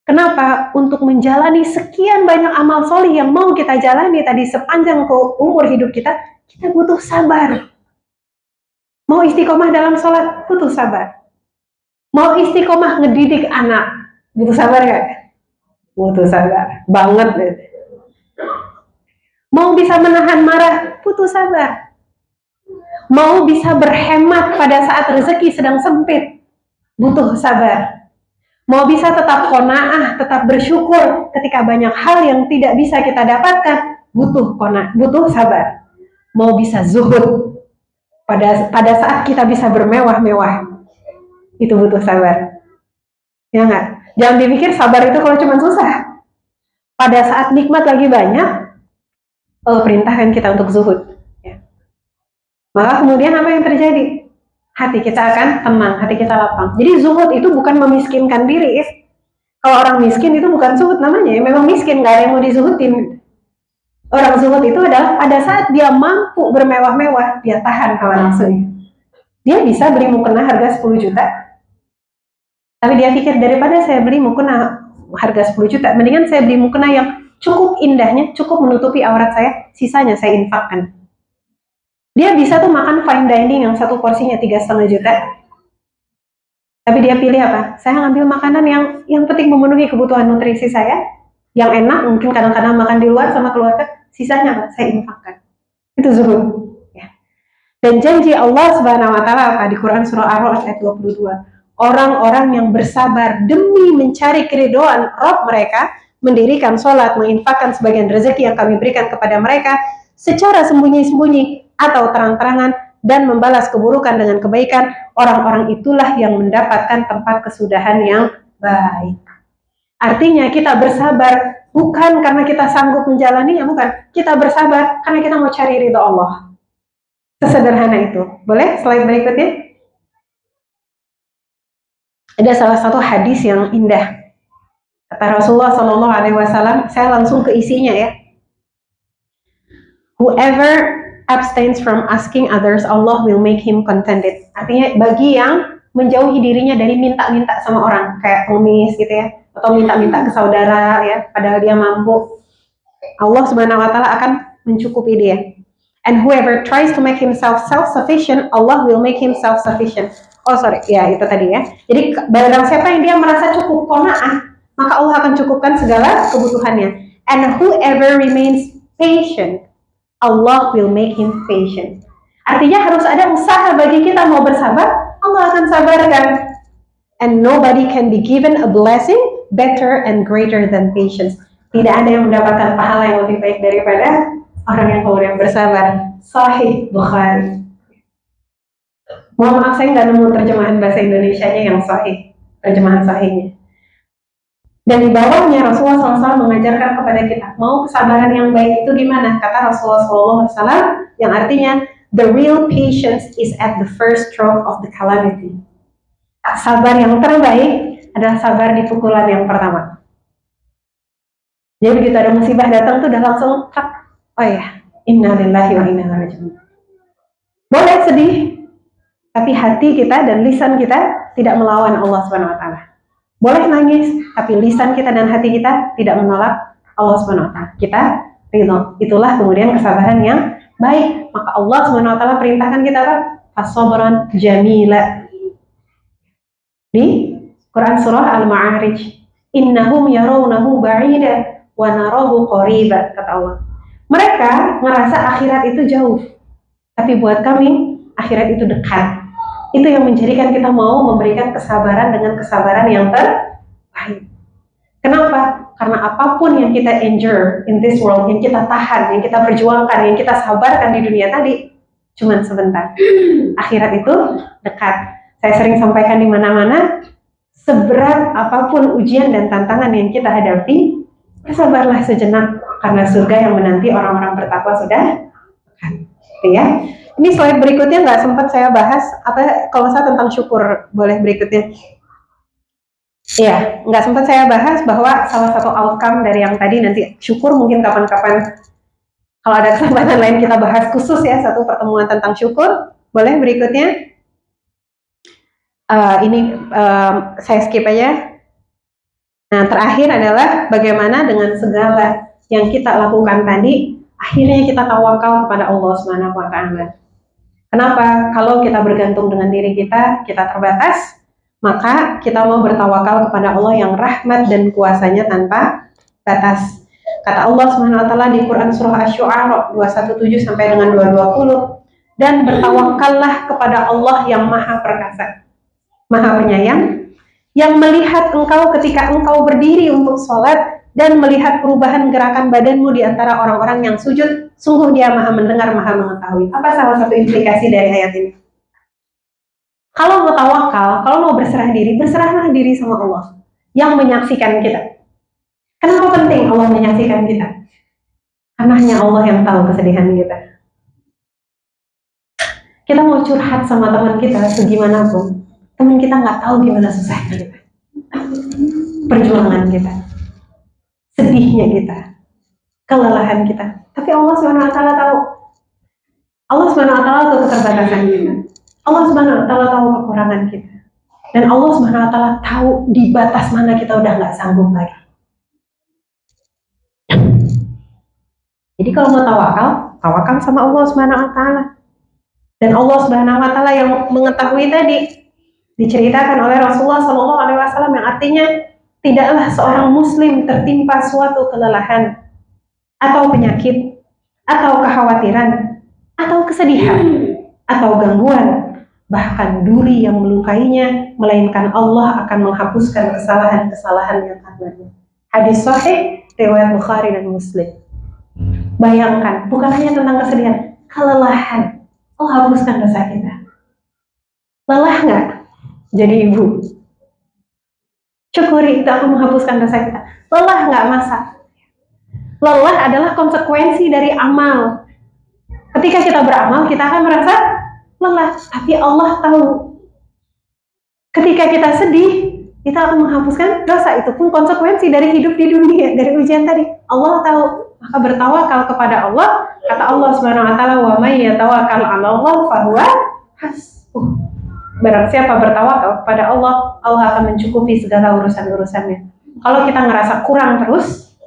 Kenapa? Untuk menjalani sekian banyak amal solih yang mau kita jalani tadi sepanjang umur hidup kita, kita butuh sabar. Mau istiqomah dalam sholat, butuh sabar. Mau istiqomah ngedidik anak, butuh sabar gak? Butuh sabar, banget deh. Mau bisa menahan marah, butuh sabar. Mau bisa berhemat pada saat rezeki sedang sempit, butuh sabar. Mau bisa tetap qanaah, tetap bersyukur ketika banyak hal yang tidak bisa kita dapatkan, butuh qanaah, butuh sabar. Mau bisa zuhud pada saat kita bisa bermewah-mewah, itu butuh sabar. Ya nggak? Jangan dipikir sabar itu kalau cuma susah. Pada saat nikmat lagi banyak, Allah perintahkan kita untuk zuhud. Maka kemudian apa yang terjadi? Hati kita akan tenang, hati kita lapang. Jadi zuhud itu bukan memiskinkan diri. Kalau orang miskin itu bukan zuhud namanya, memang miskin, gak ada yang mau dizuhudin. Orang zuhud itu adalah pada saat dia mampu bermewah-mewah, dia tahan hawa nafsunya. Dia bisa beli mukena harga 10 juta, tapi dia pikir daripada saya beli mukena harga 10 juta, mendingan saya beli mukena yang cukup indahnya, cukup menutupi aurat saya, sisanya saya infakkan. Dia bisa tuh makan fine dining yang satu porsinya 3,5 juta. Tapi dia pilih apa? Saya ngambil makanan yang penting memenuhi kebutuhan nutrisi saya, yang enak, mungkin kadang-kadang makan di luar sama keluarga, sisanya apa? Saya infakkan. Itu zuhud. Ya. Dan janji Allah Subhanahu wa taala apa di Quran surah Ar-Ra'd ayat 22. Orang-orang yang bersabar demi mencari keridhaan Rabb mereka, mendirikan sholat, menginfakkan sebagian rezeki yang kami berikan kepada mereka secara sembunyi-sembunyi atau terang-terangan dan membalas keburukan dengan kebaikan, orang-orang itulah yang mendapatkan tempat kesudahan yang baik. Artinya kita bersabar bukan karena kita sanggup menjalaninya, bukan. Kita bersabar karena kita mau cari ridha Allah. Sesederhana itu. Boleh slide berikutnya? Ada salah satu hadis yang indah. Kata Rasulullah Shallallahu Alaihi Wasallam, saya langsung ke isinya ya. Whoever abstains from asking others, Allah will make him contented. Artinya bagi yang menjauhi dirinya dari minta-minta sama orang, kayak pengemis gitu ya, atau minta-minta ke saudara ya, padahal dia mampu, Allah Subhanahu Wa Taala akan mencukupi dia. And whoever tries to make himself self-sufficient, Allah will make him self-sufficient. Oh sorry, ya itu tadi ya. Jadi barang siapa yang dia merasa cukup qanaah, maka Allah akan cukupkan segala kebutuhannya. And whoever remains patient, Allah will make him patient. Artinya harus ada usaha bagi kita mau bersabar, Allah akan sabarkan. And nobody can be given a blessing better and greater than patience. Tidak ada yang mendapatkan pahala yang lebih baik daripada orang yang kemudian bersabar. Sahih Bukhari. Mohon maaf saya nggak nemu terjemahan bahasa Indonesianya yang sahih, terjemahan sahihnya. Dan di bawahnya Rasulullah SAW mengajarkan kepada kita, mau kesabaran yang baik itu gimana? Kata Rasulullah SAW yang artinya, the real patience is at the first stroke of the calamity. Sabar yang terbaik adalah sabar di pukulan yang pertama. Jadi begitu ada musibah datang tuh udah langsung, oh ya, inna lillahi wa inna ilaihi raji'un. Boleh sedih, tapi hati kita dan lisan kita tidak melawan Allah Subhanahu Wa Taala. Boleh nangis, tapi lisan kita dan hati kita tidak menolak Allah Subhanahu Wa Taala. Kita ridho. Itulah kemudian kesabaran yang baik. Maka Allah Subhanahu Wa Taala perintahkan kita apa? As-sabran jamila. Di Quran surah Al-Ma'arij, innahum yarawnahu ba'ida wa narahu qariba, kata Allah. Mereka ngerasa akhirat itu jauh, tapi buat kami akhirat itu dekat. Itu yang menjadikan kita mau memberikan kesabaran dengan kesabaran yang terbaik. Kenapa? Karena apapun yang kita endure in this world, yang kita tahan, yang kita perjuangkan, yang kita sabarkan di dunia tadi, cuman sebentar. Akhirat itu dekat. Saya sering sampaikan di mana-mana, seberat apapun ujian dan tantangan yang kita hadapi, bersabarlah sejenak, karena surga yang menanti orang-orang bertakwa sudah dekat. Ya. Ini slide berikutnya nggak sempat saya bahas, apa kalau saya tentang syukur, boleh berikutnya. Iya, nggak sempat saya bahas bahwa salah satu outcome dari yang tadi nanti syukur mungkin kapan-kapan kalau ada kesempatan lain kita bahas khusus ya, satu pertemuan tentang syukur. Boleh berikutnya. Saya skip aja. Nah, terakhir adalah bagaimana dengan segala yang kita lakukan tadi, akhirnya kita tawakal kepada Allah Subhanahu Wa Taala. Kenapa? Kalau kita bergantung dengan diri kita terbatas, maka kita mau bertawakal kepada Allah yang rahmat dan kuasanya tanpa batas. Kata Allah Subhanahu Wa Taala di Quran surah Asy-Syu'ara 217 sampai dengan 220, dan bertawakallah kepada Allah yang Maha Perkasa, Maha Penyayang, yang melihat engkau ketika engkau berdiri untuk sholat dan melihat perubahan gerakan badanmu di antara orang-orang yang sujud. Sungguh Dia Maha mendengar, Maha mengetahui. Apa salah satu implikasi dari ayat ini? Kalau mau tawakal, kalau mau berserah berserahlah diri sama Allah yang menyaksikan kita. Kenapa penting Allah menyaksikan kita? Karena hanya Allah yang tahu kesedihan kita. Kita mau curhat sama teman kita segimana pun, teman kita nggak tahu gimana susahnya kita, perjuangan kita, sedihnya kita, kelelahan kita. Tapi Allah Subhanahu Wa Taala tahu. Allah Subhanahu Wa Taala tahu keterbatasan kita. Allah Subhanahu Wa Taala tahu kekurangan kita. Dan Allah Subhanahu Wa Taala tahu di batas mana kita udah nggak sanggup lagi. Jadi kalau mau tawakal sama Allah Subhanahu Wa Taala. Dan Allah Subhanahu Wa Taala yang mengetahui tadi diceritakan oleh Rasulullah Shallallahu Alaihi Wasallam, yang artinya tidaklah seorang Muslim tertimpa suatu kelelahan atau penyakit atau kekhawatiran atau kesedihan atau gangguan, bahkan duri yang melukainya, melainkan Allah akan menghapuskan kesalahan-kesalahan yang karenanya. Hadis sahih riwayat Bukhari dan Muslim. Bayangkan, bukan hanya tentang kesedihan, kelelahan, Allah hapuskan dosa kita. Lelah nggak jadi ibu? Syukuri itu akan menghapuskan dosa kita. Lelah nggak masak? Lelah adalah konsekuensi dari amal. Ketika kita beramal, kita akan merasa lelah, tapi Allah tahu. Ketika kita sedih, kita akan menghapuskan dosa. Itu pun konsekuensi dari hidup di dunia, dari ujian tadi. Allah tahu. Maka bertawakal kepada Allah, kata Allah Subhanahu wa taala, "Wa may yatawakkal 'ala Allah fahuwa hasbuh." Barang siapa bertawakal kepada Allah, Allah akan mencukupi segala urusan-urusannya. Kalau kita ngerasa kurang terus,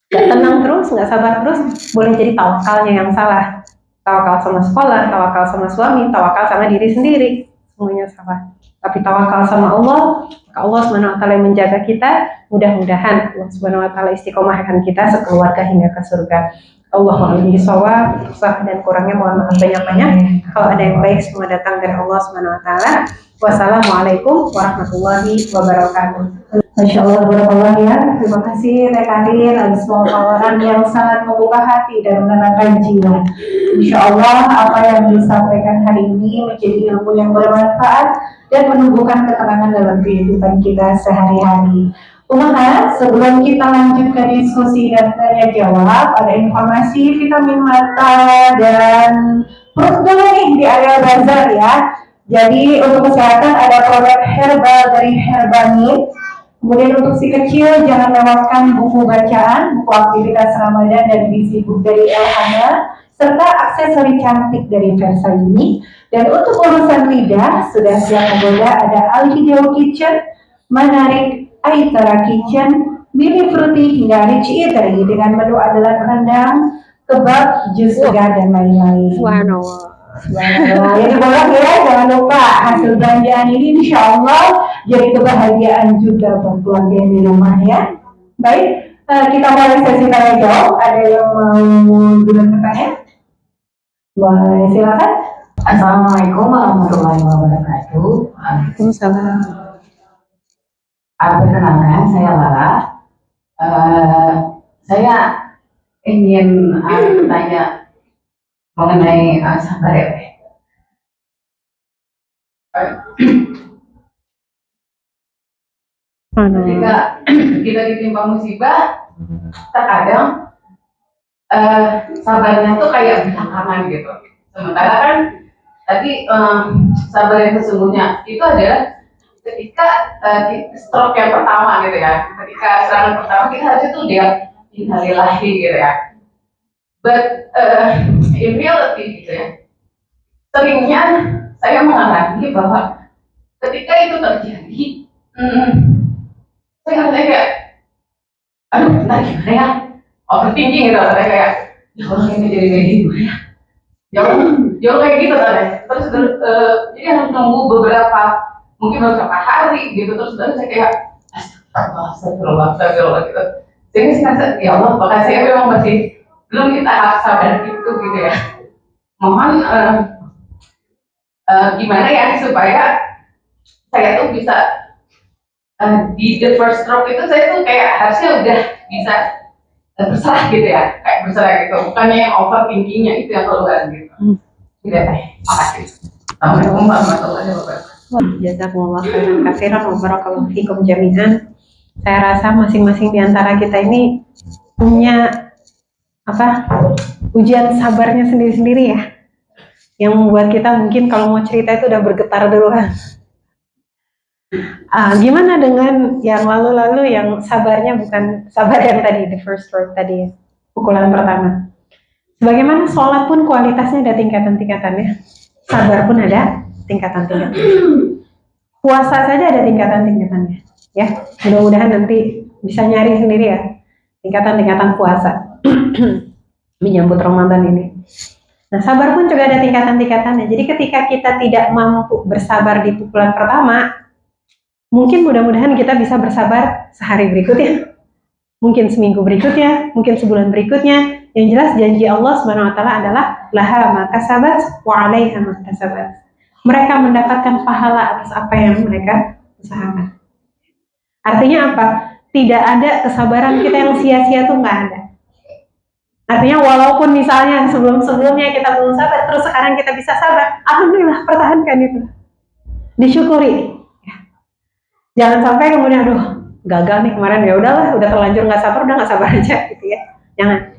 nggak tenang terus, nggak sabar terus, boleh jadi tawakalnya yang salah. Tawakal sama sekolah, tawakal sama suami, tawakal sama diri sendiri, semuanya salah. Tapi tawakal sama Allah, maka Allah Subhanahu wa taala yang menjaga kita. Mudah-mudahan Allah Subhanahu wa taala istiqomahkan kita sekeluarga hingga ke surga. Allahumma bishawab, sah dan kurangnya mohon maaf banyak-banyak. Kalau ada yang baik semua datang dari Allah Subhanahu wa taala. Wassalamualaikum warahmatullahi wabarakatuh. Masya Allah, barakallah ya. Terima kasih Rekadir atas pemaparan yang sangat membuka hati dan menenangkan jiwa. Insya Allah apa yang disampaikan hari ini menjadi ilmu yang bermanfaat dan menumbuhkan ketenangan dalam kehidupan kita sehari-hari. Sebelum kita lanjut ke diskusi dan tanya jawab, ada informasi vitamin mata dan perut dulu nih di area bazar ya. Jadi untuk kesehatan ada produk herbal dari Herbanit. Kemudian untuk si kecil jangan lewatkan buku bacaan, buku aktivitas Ramadan dan gizi book dari Elhana, serta aksesori cantik dari Versailles. Dan untuk urusan lidah sudah siap menggoda ada Al-Hidayah Kitchen, Menarik, Aitara Kitchen, Mini Fruity hingga Rich Eatery dengan menu andalan rendang, kebab, jus segar dan lain-lain. Jadi boleh ya, jangan lupa hasil belanjaan ini insya Allah jadi kebahagiaan juga buat keluarga di rumah ya. Baik, kita mulai sesi tanya jawab. Ada yang mau bertanya? Boleh, silakan. Assalamualaikum warahmatullahi wabarakatuh. Waalaikumsalam. Perkenalkan, saya Lara. Saya ingin bertanya mengenai sabar ya. Ketika kita ditimpa musibah, terkadang sabarnya tuh kayak belakangan gitu. Sementara kan tadi sabar yang sesungguhnya itu adalah ketika stroke yang pertama gitu ya. Ketika serangan pertama kita harusnya tuh dia innalillahi gitu ya. But in reality gitu ya, seringnya saya mengalami bahwa ketika itu terjadi, saya ngerasa kayak, aduh, bentar gimana ya, overthinking gitu, saya kayak, ya Allah ini jadi kayak gitu ya, ya Allah kayak gitu kan, terus jadi harus nunggu mungkin beberapa hari gitu, terus saya kayak, astagfirullah gitu, sehingga saya ngerasa, ya Allah, makasih ya memang masih belum kita sabar gitu ya. Mohon gimana ya supaya saya tuh bisa di the first stroke itu saya tuh kayak harusnya udah bisa berserah gitu ya, kayak berserah gitu, bukannya yang overthinkingnya itu yang keluar gitu. Gitu ya, makasih. Assalamualaikum warahmatullahi wabarakatuh. Jazakumullah khairan katsiran wa barakallahu fikum jami'an. Saya rasa masing-masing di antara kita ini punya ujian sabarnya sendiri-sendiri ya, yang membuat kita mungkin kalau mau cerita itu udah bergetar duluan. Gimana dengan yang lalu-lalu yang sabarnya bukan sabar yang tadi, the first stroke tadi, pukulan pertama. Sebagaimana sholat pun kualitasnya ada tingkatan-tingkatannya, sabar pun ada tingkatan-tingkatannya. Puasa saja ada tingkatan-tingkatannya, ya. Mudah-mudahan nanti bisa nyari sendiri ya, tingkatan-tingkatan puasa. Menyambut Ramadan ini. Nah, sabar pun juga ada tingkatan-tingkatannya. Jadi ketika kita tidak mampu bersabar di pukulan pertama, mungkin mudah-mudahan kita bisa bersabar sehari berikutnya, mungkin seminggu berikutnya, mungkin sebulan berikutnya. Yang jelas janji Allah Subhanahu wa taala adalah laha ma kasabat wa 'alaiha ma kasabat. Mereka mendapatkan pahala atas apa yang mereka usahakan. Artinya apa? Tidak ada kesabaran kita yang sia-sia, tuh nggak ada. Artinya walaupun misalnya sebelum-sebelumnya kita belum sabar, terus sekarang kita bisa sabar, alhamdulillah, pertahankan itu, disyukuri. Jangan sampai kemudian gagal nih kemarin, ya udahlah, udah terlanjur nggak sabar, udah nggak sabar aja gitu ya. Jangan.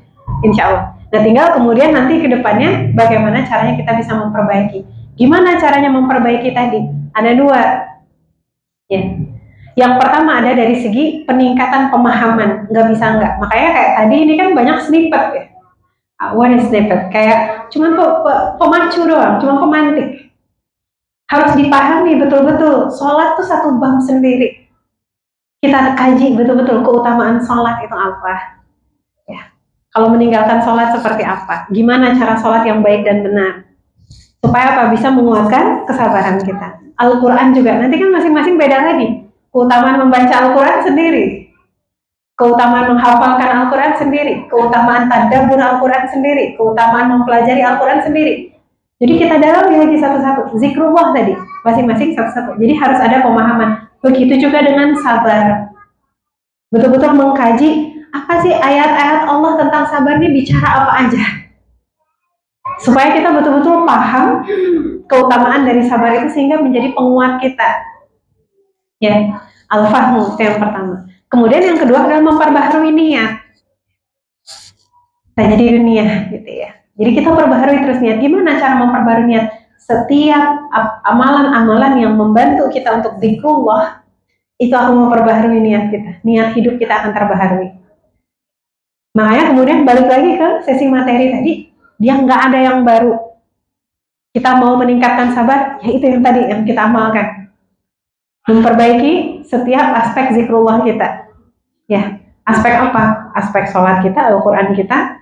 Insya Allah Nah, tinggal kemudian nanti ke depannya bagaimana caranya kita bisa memperbaiki. Gimana caranya memperbaiki tadi? Ada dua. Ya. Yang pertama ada dari segi peningkatan pemahaman, nggak bisa nggak. Makanya kayak tadi ini kan banyak snippet ya. One snippet, kayak cuman pemacu doang, cuma pemantik. Harus dipahami betul-betul, sholat tuh satu bab sendiri. Kita kaji betul-betul keutamaan sholat itu apa. Ya. Kalau meninggalkan sholat seperti apa, gimana cara sholat yang baik dan benar. Supaya apa? Bisa menguatkan kesabaran kita. Al-Quran juga, nanti kan masing-masing beda lagi. Keutamaan membaca Al-Quran sendiri, keutamaan menghafalkan Al-Quran sendiri, keutamaan tadabbur Al-Quran sendiri, keutamaan mempelajari Al-Quran sendiri. Jadi kita dalami lagi satu-satu. Zikrullah tadi, masing-masing satu-satu. Jadi harus ada pemahaman. Begitu juga dengan sabar. Betul-betul mengkaji, apa sih ayat-ayat Allah tentang sabar ini bicara apa aja. Supaya kita betul-betul paham keutamaan dari sabar itu sehingga menjadi penguat kita. Ya, al-fahmu itu yang pertama. Kemudian yang kedua adalah memperbaharui niat. Nah, jadi dunia gitu ya. Jadi kita perbaharui terus niat. Gimana cara memperbaharui niat? Setiap amalan-amalan yang membantu kita untuk zikrullah itu akan memperbaharui niat kita. Niat hidup kita akan terbaharui. Makanya kemudian balik lagi ke sesi materi tadi, dia nggak ada yang baru. Kita mau meningkatkan sabar, ya itu yang tadi yang kita amalkan. Memperbaiki setiap aspek zikrullah kita. Ya, aspek apa? Aspek sholat kita, Al-Quran kita,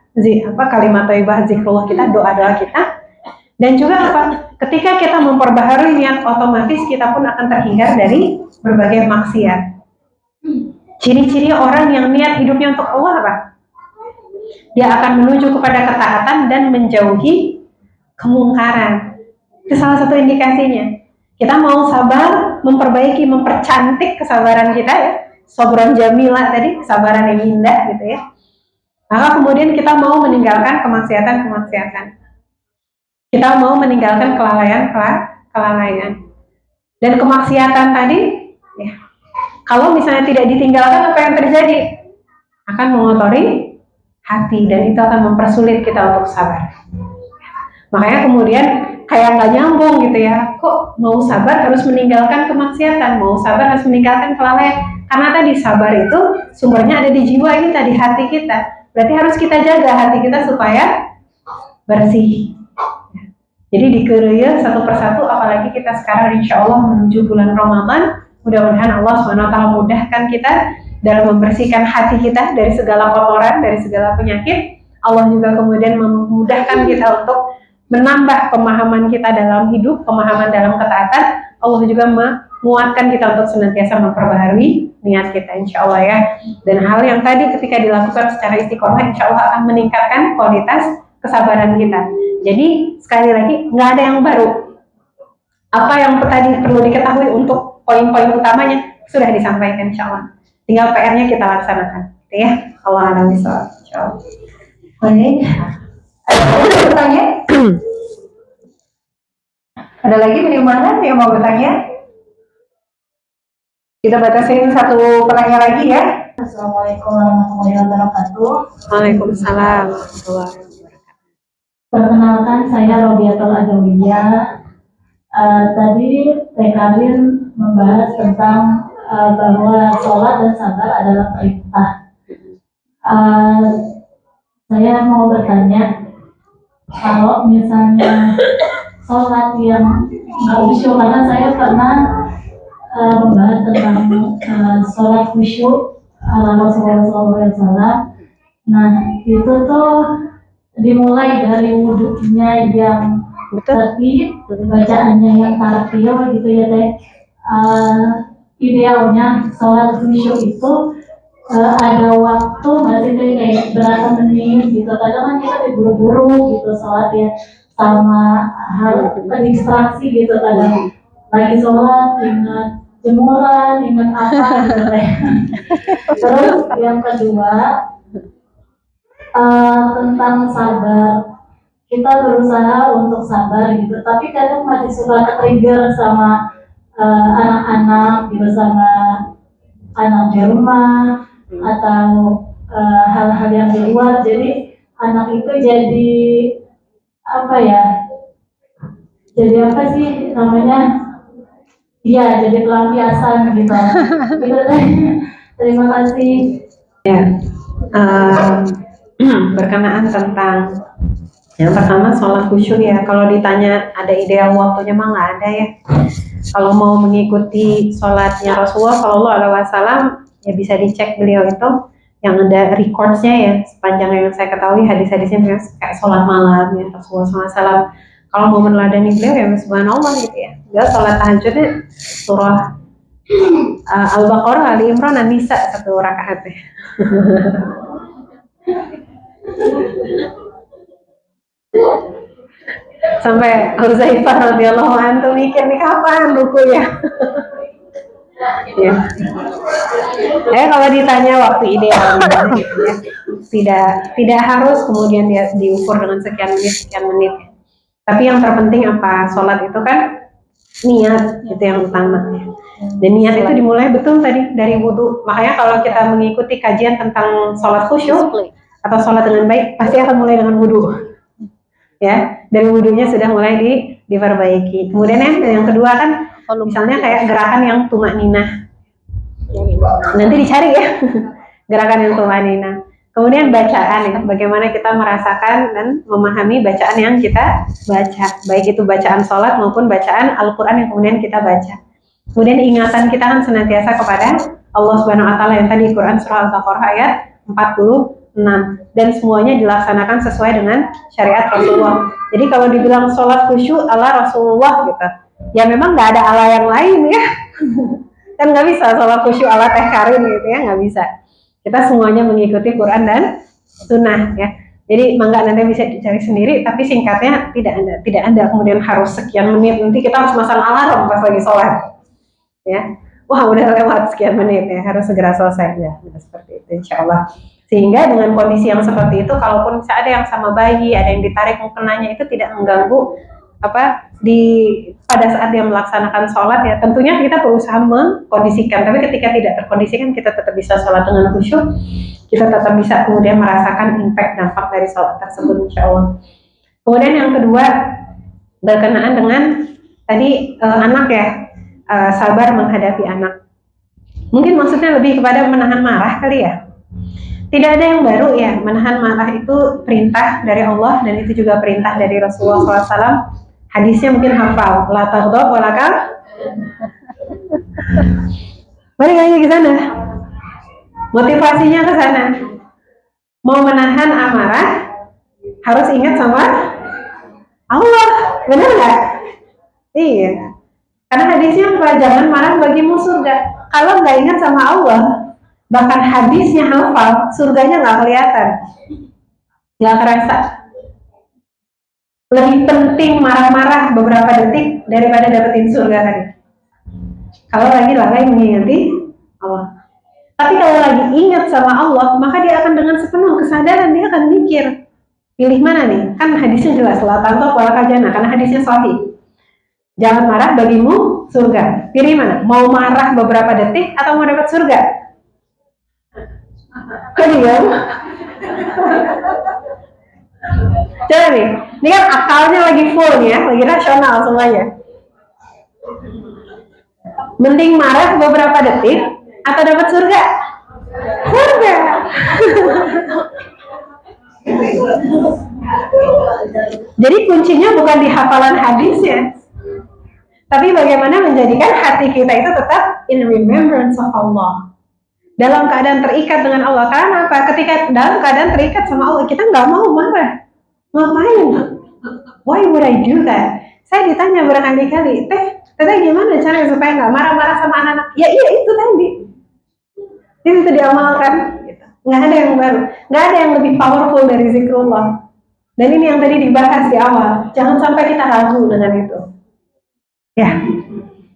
kalimat thayyibah zikrullah kita, doa-doa kita. Dan juga apa? Ketika kita memperbaharui niat, otomatis kita pun akan terhindar dari berbagai maksiat. Ciri-ciri orang yang niat hidupnya untuk Allah apa? Dia akan menuju kepada ketaatan dan menjauhi kemungkaran. Itu salah satu indikasinya. Kita mau sabar, memperbaiki, mempercantik kesabaran kita ya. Sabran jamilah tadi, kesabaran yang indah gitu ya. Maka kemudian kita mau meninggalkan kemaksiatan-kemaksiatan. Kita mau meninggalkan kelalaian. Dan kemaksiatan tadi, ya, kalau misalnya tidak ditinggalkan, apa yang terjadi? Akan mengotori hati dan itu akan mempersulit kita untuk sabar. Makanya kemudian kayak nggak nyambung gitu ya, kok mau sabar harus meninggalkan kemaksiatan, mau sabar harus meninggalkan kelalaian. Karena tadi sabar itu sumbernya ada di jiwa kita, di hati kita. Berarti harus kita jaga hati kita supaya bersih. Jadi dikeruya satu persatu, apalagi kita sekarang insya Allah menuju bulan Ramadan. Mudah-mudahan Allah SWT mudahkan kita dalam membersihkan hati kita dari segala kotoran, dari segala penyakit. Allah juga kemudian memudahkan kita untuk menambah pemahaman kita dalam hidup, pemahaman dalam ketaatan. Allah juga menguatkan kita untuk senantiasa memperbaharui niat kita insya Allah ya. Dan hal yang tadi ketika dilakukan secara istiqomah insya Allah akan meningkatkan kualitas kesabaran kita. Jadi sekali lagi nggak ada yang baru. Apa yang tadi perlu diketahui untuk poin-poin utamanya sudah disampaikan insya Allah. Tinggal PR-nya kita laksanakan, gitu ya. Allah a'lam bishawab. Baik. Ada bertanya? Ada lagi dari mana yang mau bertanya? Kita batasin satu penanya lagi ya. Assalamualaikum warahmatullahi wabarakatuh. Waalaikumsalam warahmatullahi wabarakatuh. Perkenalkan saya Robiatul Adawiyah. Tadi Teh Karin membahas tentang bahwa sholat dan sabar adalah perintah. Saya mau bertanya, kalau misalnya sholat yang nggak khusyuk, karena saya pernah membahas tentang sholat khusyuk ala Rasulullah SAW. Nah, itu tuh dimulai dari wudhunya yang tertib, bacaannya yang tartil gitu ya Teh. Idealnya sholat khusyuk itu ada waktu masih kayak berapa menit gitu. Kadang kan kita diburu-buru gitu sholat ya, sama hal distraksi gitu. Kadang lagi sholat ingat jemuran, ingat apa gitu Teh. Terus yang kedua tentang sabar. Kita berusaha untuk sabar gitu, tapi kadang masih suka ke-trigger sama anak-anak gitu, sama anak di rumah atau hal-hal yang di luar. Jadi anak itu jadi apa ya? Jadi apa sih namanya? Iya, jadi pelampiasan gitu. Gitu deh. Terima kasih. Berkenaan tentang yang pertama sholat khusyuk ya. Kalau ditanya ada ideal waktunya mah nggak ada ya. Kalau mau mengikuti sholatnya Rasulullah Shallallahu Alaihi Wasallam ya bisa dicek beliau itu yang ada recordsnya ya, sepanjang yang saya ketahui hadis-hadisnya kayak sholat malam ya Rasulullah SAW. Kalau mau meneladani beliau ya subhanallah gitu ya. Beliau sholat tahajudnya surah Al-Baqarah, Ali Imran, An-Nisa satu rakaat ya. Sampai Huzaifah radhiyallahu anhu mikir nih kapan rukunya. Ya. Kalau ditanya waktu ideal gitu ya, tidak harus kemudian dia diukur dengan sekian menit ya. Tapi yang terpenting apa? Sholat itu kan niat, itu yang utama ya. Dan niat itu dimulai betul tadi dari wudhu. Makanya kalau kita mengikuti kajian tentang sholat khusyuk atau sholat dengan baik, pasti akan mulai dengan wudhu. Ya, dari wudhunya sudah mulai diperbaiki. Kemudian yang kedua kan misalnya kayak gerakan yang tumak ninah. Nanti dicari ya gerakan yang tumak ninah. Kemudian bacaan ya, bagaimana kita merasakan dan memahami bacaan yang kita baca, baik itu bacaan sholat maupun bacaan Al-Quran yang kemudian kita baca. Kemudian ingatan kita kan senantiasa kepada Allah Subhanahu Wa Taala yang tadi Quran surah Al-Baqarah ayat 46, dan semuanya dilaksanakan sesuai dengan syariat Rasulullah. Jadi kalau dibilang sholat khusyuk ala Rasulullah gitu, ya memang nggak ada ala yang lain ya. Kan nggak bisa sholat khusyuk ala Teh Karin gitu ya, nggak bisa. Kita semuanya mengikuti Quran dan Sunnah ya. Jadi mangga nanti bisa dicari sendiri, tapi singkatnya tidak ada kemudian harus sekian menit, nanti kita harus masang alarm pas lagi sholat ya. Wah udah lewat sekian menit ya, harus segera selesai ya, seperti itu insya Allah. Sehingga dengan kondisi yang seperti itu, kalaupun ada yang sama bayi, ada yang ditarik mukenanya, itu tidak mengganggu pada saat dia melaksanakan sholat ya. Tentunya kita berusaha mengkondisikan, tapi ketika tidak terkondisikan kita tetap bisa sholat dengan khusyuk, kita tetap bisa kemudian merasakan impact dampak dari sholat tersebut insya Allah. Kemudian yang kedua berkenaan dengan tadi anak ya, sabar menghadapi anak. Mungkin maksudnya lebih kepada menahan marah kali ya. Tidak ada yang baru ya, menahan marah itu perintah dari Allah dan itu juga perintah dari Rasulullah SAW. Hadisnya mungkin hafal, la taghdab wa laka. Balik lagi ke sana. Motivasinya ke sana. Mau menahan amarah harus ingat sama Allah, benar nggak? Iya. Karena hadisnya apa? Jangan marah bagimu surga. Kalau nggak ingat sama Allah, bahkan hadisnya hafal, surganya nggak kelihatan, nggak kerasa. Lebih penting marah-marah beberapa detik daripada dapetin surga tadi. Kalau lagi lalai mengingati Allah. Tapi kalau lagi ingat sama Allah, maka dia akan dengan sepenuh kesadaran dia akan mikir, pilih mana nih? Kan hadisnya jelas, la taghdab wa laka jannah, karena hadisnya sahih. Jangan marah bagimu surga. Pilih mana? Mau marah beberapa detik atau mau dapat surga? Kok diam? Coba nih, ini kan akalnya lagi full nih ya, lagi rasional semuanya. Mending marah beberapa detik atau dapat surga? Surga. Jadi kuncinya bukan di hafalan hadisnya, tapi bagaimana menjadikan hati kita itu tetap in remembrance of Allah, dalam keadaan terikat dengan Allah. Karena apa? Ketika dalam keadaan terikat sama Allah, kita nggak mau marah. Ngapain? Why would I do that? Saya ditanya berkali-kali, Teh gimana caranya supaya nggak marah-marah sama anak-anak? Ya iya itu tadi. Itu diamalkan. Gitu. Nggak ada yang baru, nggak ada yang lebih powerful dari zikrullah. Dan ini yang tadi dibahas di awal. Jangan sampai kita ragu dengan itu. Ya,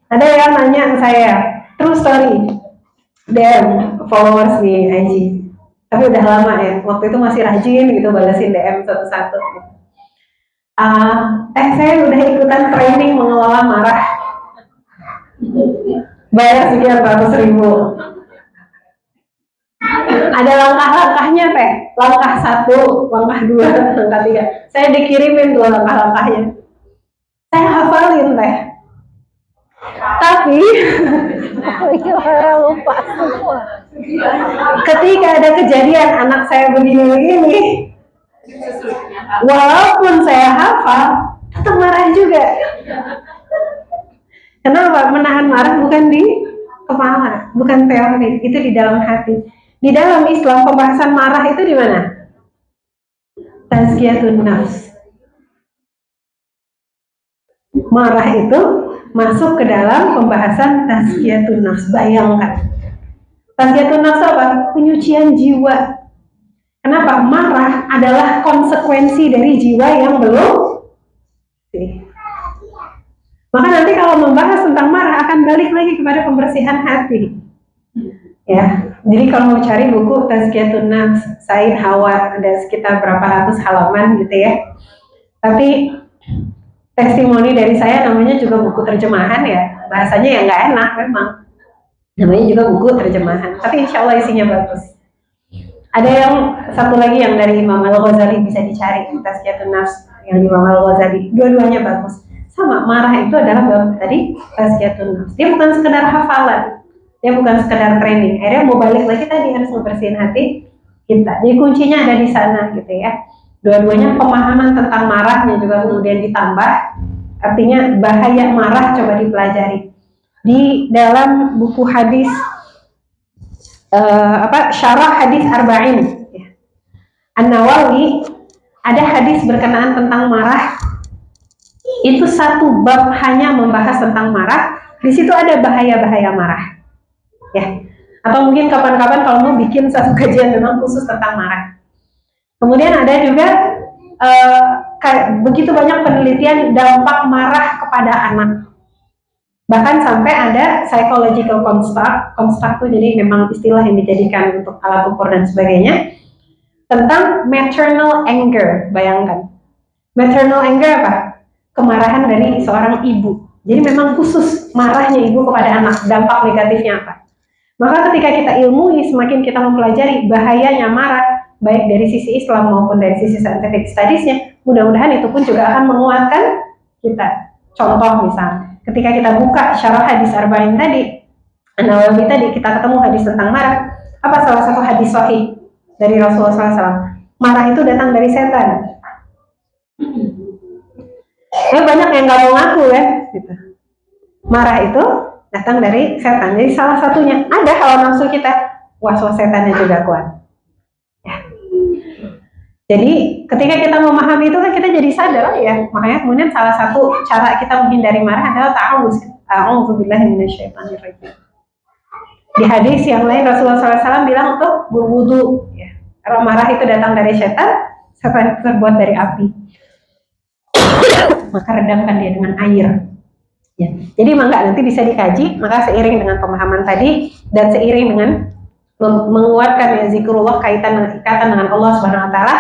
ada yang nanya ke saya, true story, DM followers di IG. Tapi udah lama ya, waktu itu masih rajin gitu balesin DM satu-satu. Saya udah ikutan training mengelola marah, bayar sekian ratus ribu. Ada langkah-langkahnya teh. Langkah 1, langkah 2, langkah 3. Saya dikirimin 2 langkah-langkahnya. Saya hafalin teh. Tapi lupa semua. Ketika ada kejadian anak saya begini-begini, walaupun saya hafal, tetap marah juga. Kenapa? Menahan marah bukan di kepala, bukan teori, itu di dalam hati. Di dalam Islam pembahasan marah itu di mana? Tazkiyatun nafs. Marah itu masuk ke dalam pembahasan tazkiyatun nafs. Bayangkan. Tazkiyatun nafs apa? Penyucian jiwa. Kenapa? Marah adalah konsekuensi dari jiwa yang belum bersih. Maka nanti kalau membahas tentang marah akan balik lagi kepada pembersihan hati. Ya, jadi kalau mau cari buku Tazkiyatun Nafs, Said Hawa, ada sekitar berapa ratus halaman gitu ya. Tapi testimoni dari saya namanya juga buku terjemahan ya, bahasanya yang nggak enak memang. Namanya juga buku terjemahan, tapi insya Allah isinya bagus. Ada yang satu lagi yang dari Imam Al-Ghazali bisa dicari, Tazkiyatun Nafs yang Imam Al-Ghazali, dua-duanya bagus. Sama, marah itu adalah bab tadi Tazkiyatun Nafs. Dia bukan sekedar hafalan, dia bukan sekedar training. Akhirnya mau balik lagi tadi harus membersihin hati kita. Jadi kuncinya ada di sana gitu ya. Dua-duanya pemahaman tentang marahnya juga kemudian ditambah. Artinya bahaya marah coba dipelajari. Di dalam buku hadis Syarah Hadis Arba'in ya. An-Nawawi ada hadis berkenaan tentang marah. Itu satu bab hanya membahas tentang marah. Di situ ada bahaya-bahaya marah. Ya. Atau mungkin kapan-kapan kalau mau bikin satu kajian memang khusus tentang marah. Kemudian ada juga begitu banyak penelitian dampak marah kepada anak. Bahkan sampai ada psychological construct itu jadi memang istilah yang dijadikan untuk alat ukur dan sebagainya tentang maternal anger. Bayangkan, maternal anger apa? Kemarahan dari seorang ibu. Jadi memang khusus marahnya ibu kepada anak, dampak negatifnya apa. Maka ketika kita ilmui, semakin kita mempelajari bahayanya marah, baik dari sisi Islam maupun dari sisi scientific studies-nya, mudah-mudahan itu pun juga akan menguatkan kita. Contoh misalnya, ketika kita buka Syarah Hadis Arba'in tadi, An-Nawawi tadi, kita ketemu hadis tentang marah. Apa salah satu hadis sahih dari Rasulullah SAW? Marah itu datang dari setan. Banyak yang nggak mau ngaku ya, gitu. Marah itu datang dari setan. Jadi salah satunya ada hawa nafsu kita, was-was setannya juga kuat. Ya. Jadi ketika kita memahami itu kan kita jadi sadar ya. Makanya kemudian salah satu cara kita menghindari marah adalah ta'awuz. A'udzubillahi minasyaitonir rajim. Di hadis yang lain Rasulullah SAW bilang untuk berwudu. Ya. Kalau marah itu datang dari setan itu terbuat dari api. Maka redamkan dia dengan air. Ya. Jadi maka nanti bisa dikaji, maka seiring dengan pemahaman tadi dan seiring dengan menguatkan ya zikrullah ikatan dengan Allah Subhanahu wa taala,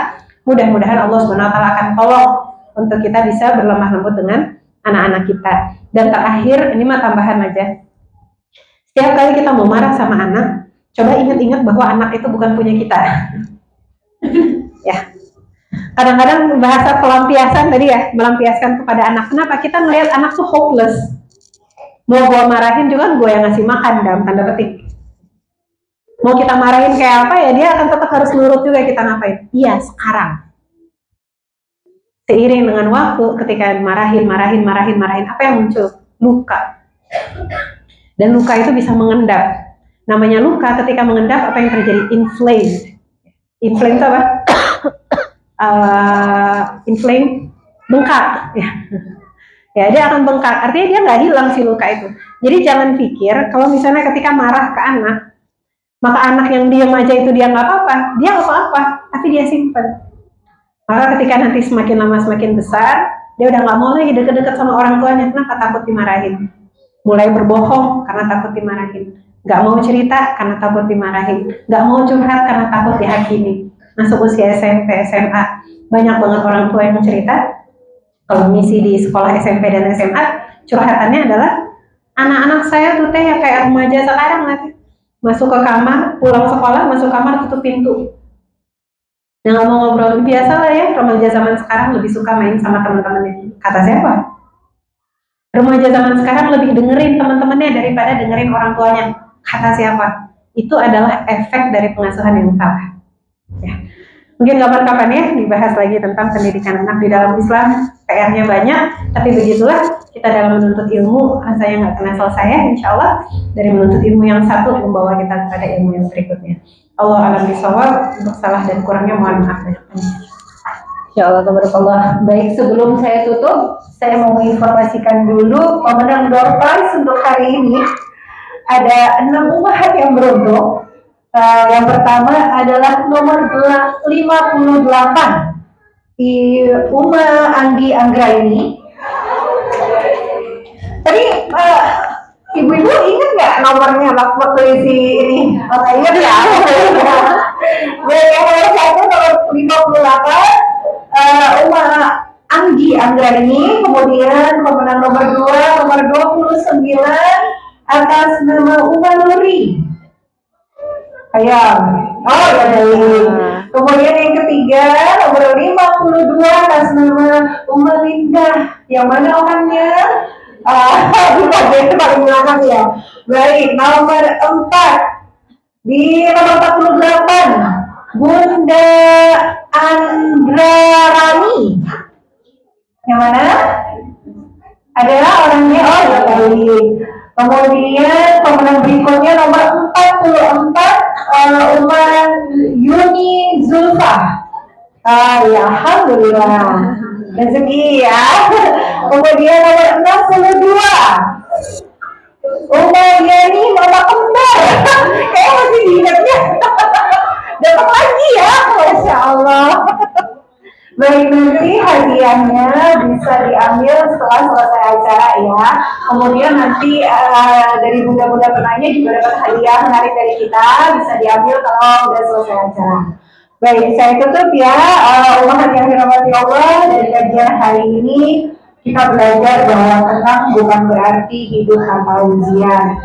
mudah-mudahan Allah Subhanahu wa taala akan tolong untuk kita bisa berlemah lembut dengan anak-anak kita. Dan terakhir, ini mah tambahan aja. Setiap kali kita mau marah sama anak, coba ingat-ingat bahwa anak itu bukan punya kita. Ya. Kadang-kadang bahasa pelampiasan tadi ya, melampiaskan kepada anak. Kenapa? Kita melihat anak tuh hopeless. Mau gua marahin juga gua yang ngasih makan dalam tanda petik. Mau kita marahin kayak apa ya, dia akan tetap harus nurut juga kita ngapain. Iya, sekarang. Seiring dengan waktu, ketika marahin, apa yang muncul? Luka. Dan luka itu bisa mengendap. Namanya luka ketika mengendap, apa yang terjadi? Inflamed. Inflamed itu apa? Inflame, bengkak ya dia akan bengkak, artinya dia nggak hilang si luka itu. Jadi jangan pikir kalau misalnya ketika marah ke anak maka anak yang diam aja itu dia nggak apa-apa, dia apa-apa tapi dia simpen. Maka ketika nanti semakin lama semakin besar dia udah nggak mau lagi deket-deket sama orang tuanya. Kenapa? Takut dimarahin. Mulai berbohong karena takut dimarahin, nggak mau cerita karena takut dimarahin, nggak mau curhat karena takut dihakimi. Masuk usia SMP, SMA, banyak banget orang tua yang cerita kalau misi di sekolah SMP dan SMA, curhatannya adalah anak-anak saya tuh teh ya kayak remaja sekarang nanti Masuk ke kamar, pulang sekolah, masuk kamar, tutup pintu. Yang nggak mau ngobrol, biasa lah ya, remaja zaman sekarang lebih suka main sama teman-temannya. Kata siapa? Remaja zaman sekarang lebih dengerin teman-temannya daripada dengerin orang tuanya. Kata siapa? Itu adalah efek dari pengasuhan yang salah. Ya. Mungkin kapan-kapan ya dibahas lagi tentang pendidikan anak di dalam Islam. PR-nya banyak, tapi begitulah kita dalam menuntut ilmu, rasanya nggak pernah selesai ya, insya Allah. Dari menuntut ilmu yang satu membawa kita kepada ilmu yang berikutnya. Allah alam bisawab, untuk salah dan kurangnya mohon maaf. Insya Allah, tabarakallah. Baik, sebelum saya tutup, saya mau menginformasikan dulu pemenang door prize untuk hari ini. Ada 6 ummahat yang beruntung. Yang pertama adalah nomor 58 di Uma Anggi Anggraini. Tadi ibu-ibu ingat nggak nomornya waktu isi ini? Oh, ingat ya. Yang satu nomor 58 Uma Anggi Anggraini, kemudian pemenang nomor 2 nomor 29 atas nama Uma Nuri. Oh ya baik. Kemudian yang ketiga nomor 52 atas nama Uma Linda. Yang mana orangnya? Bukan itu paling belakang ya. Baik, nomor 4 di nomor 48 Bunda Andrarani. Yang mana? Adalah orangnya. Oh ya baik. Kemudian pemenang berikutnya nomor 44 Uma Yuni Zulfa. Ya, alhamdulillah. Rezeki ya. Kemudian nomor 62 Uma Yani Mama Kembar. Kayak masih diingatnya. Dapat lagi ya, Masya Allah. Baik, nanti hadiahnya bisa diambil setelah selesai acara ya. Kemudian nanti dari bunda-bunda penanya juga dapat hadiah menarik dari kita, bisa diambil kalau udah selesai acara. Baik, saya tutup ya. Umat yang dirahmati Allah, dari kajian hari ini kita belajar bahwa tenang bukan berarti hidup tanpa ujian.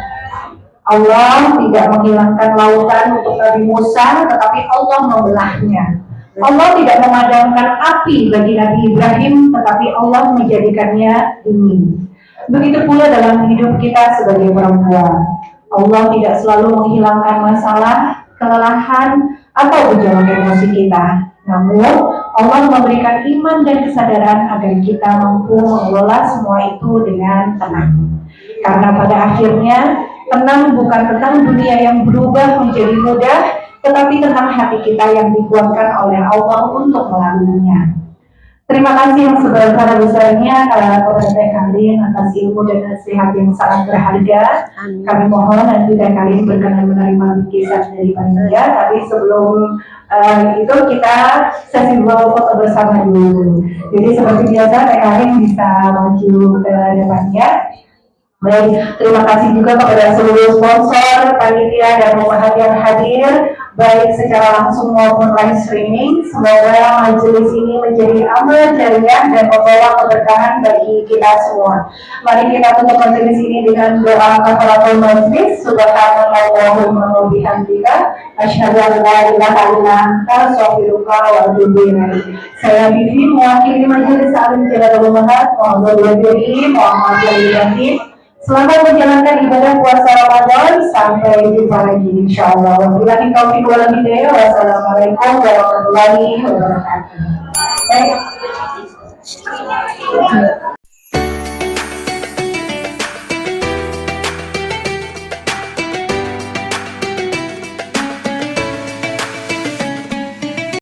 Allah tidak menghilangkan lautan untuk Nabi Musa, tetapi Allah membelahnya. Allah tidak memadamkan api bagi Nabi Ibrahim, tetapi Allah menjadikannya dingin. Begitu pula dalam hidup kita sebagai perempuan. Allah tidak selalu menghilangkan masalah, kelelahan, atau gejolak emosi kita. Namun, Allah memberikan iman dan kesadaran agar kita mampu mengelola semua itu dengan tenang. Karena pada akhirnya, tenang bukan tentang dunia yang berubah menjadi mudah, tetapi tentang hati kita yang dikuatkan oleh Allah untuk melaluinya. Terima kasih yang sebesar-besarnya kepada Teh Kalin atas ilmu dan nasihat yang sangat berharga. Kami mohon nanti Teh Kalin berkenan menerima kisah dari panitia. Tapi sebelum itu kita sesi foto bersama dulu. Jadi seperti biasa Teh Kalin bisa maju ke depannya. Baik, terima kasih juga kepada seluruh sponsor, panitia, dan ummahat yang hadir, baik secara langsung maupun live streaming. Semoga majelis ini menjadi amal jariah dan membawa keberkahan bagi kita semua. Mari kita tutup majelis ini dengan doa kafaratul majlis. Subhanallahumma wa bihamdika, asyhadu an la ilaha illa anta, astaghfiruka wa atubu ilaik. Saya Bibi mewakili majelis alim Jalatul Ummahat, mohon diri, mohon maaf. Selamat menjalankan ibadah puasa Ramadan, sampai jumpa lagi insyaallah. Wabillahi taufiq wal hidayah. Wassalamualaikum warahmatullahi wabarakatuh. Baik.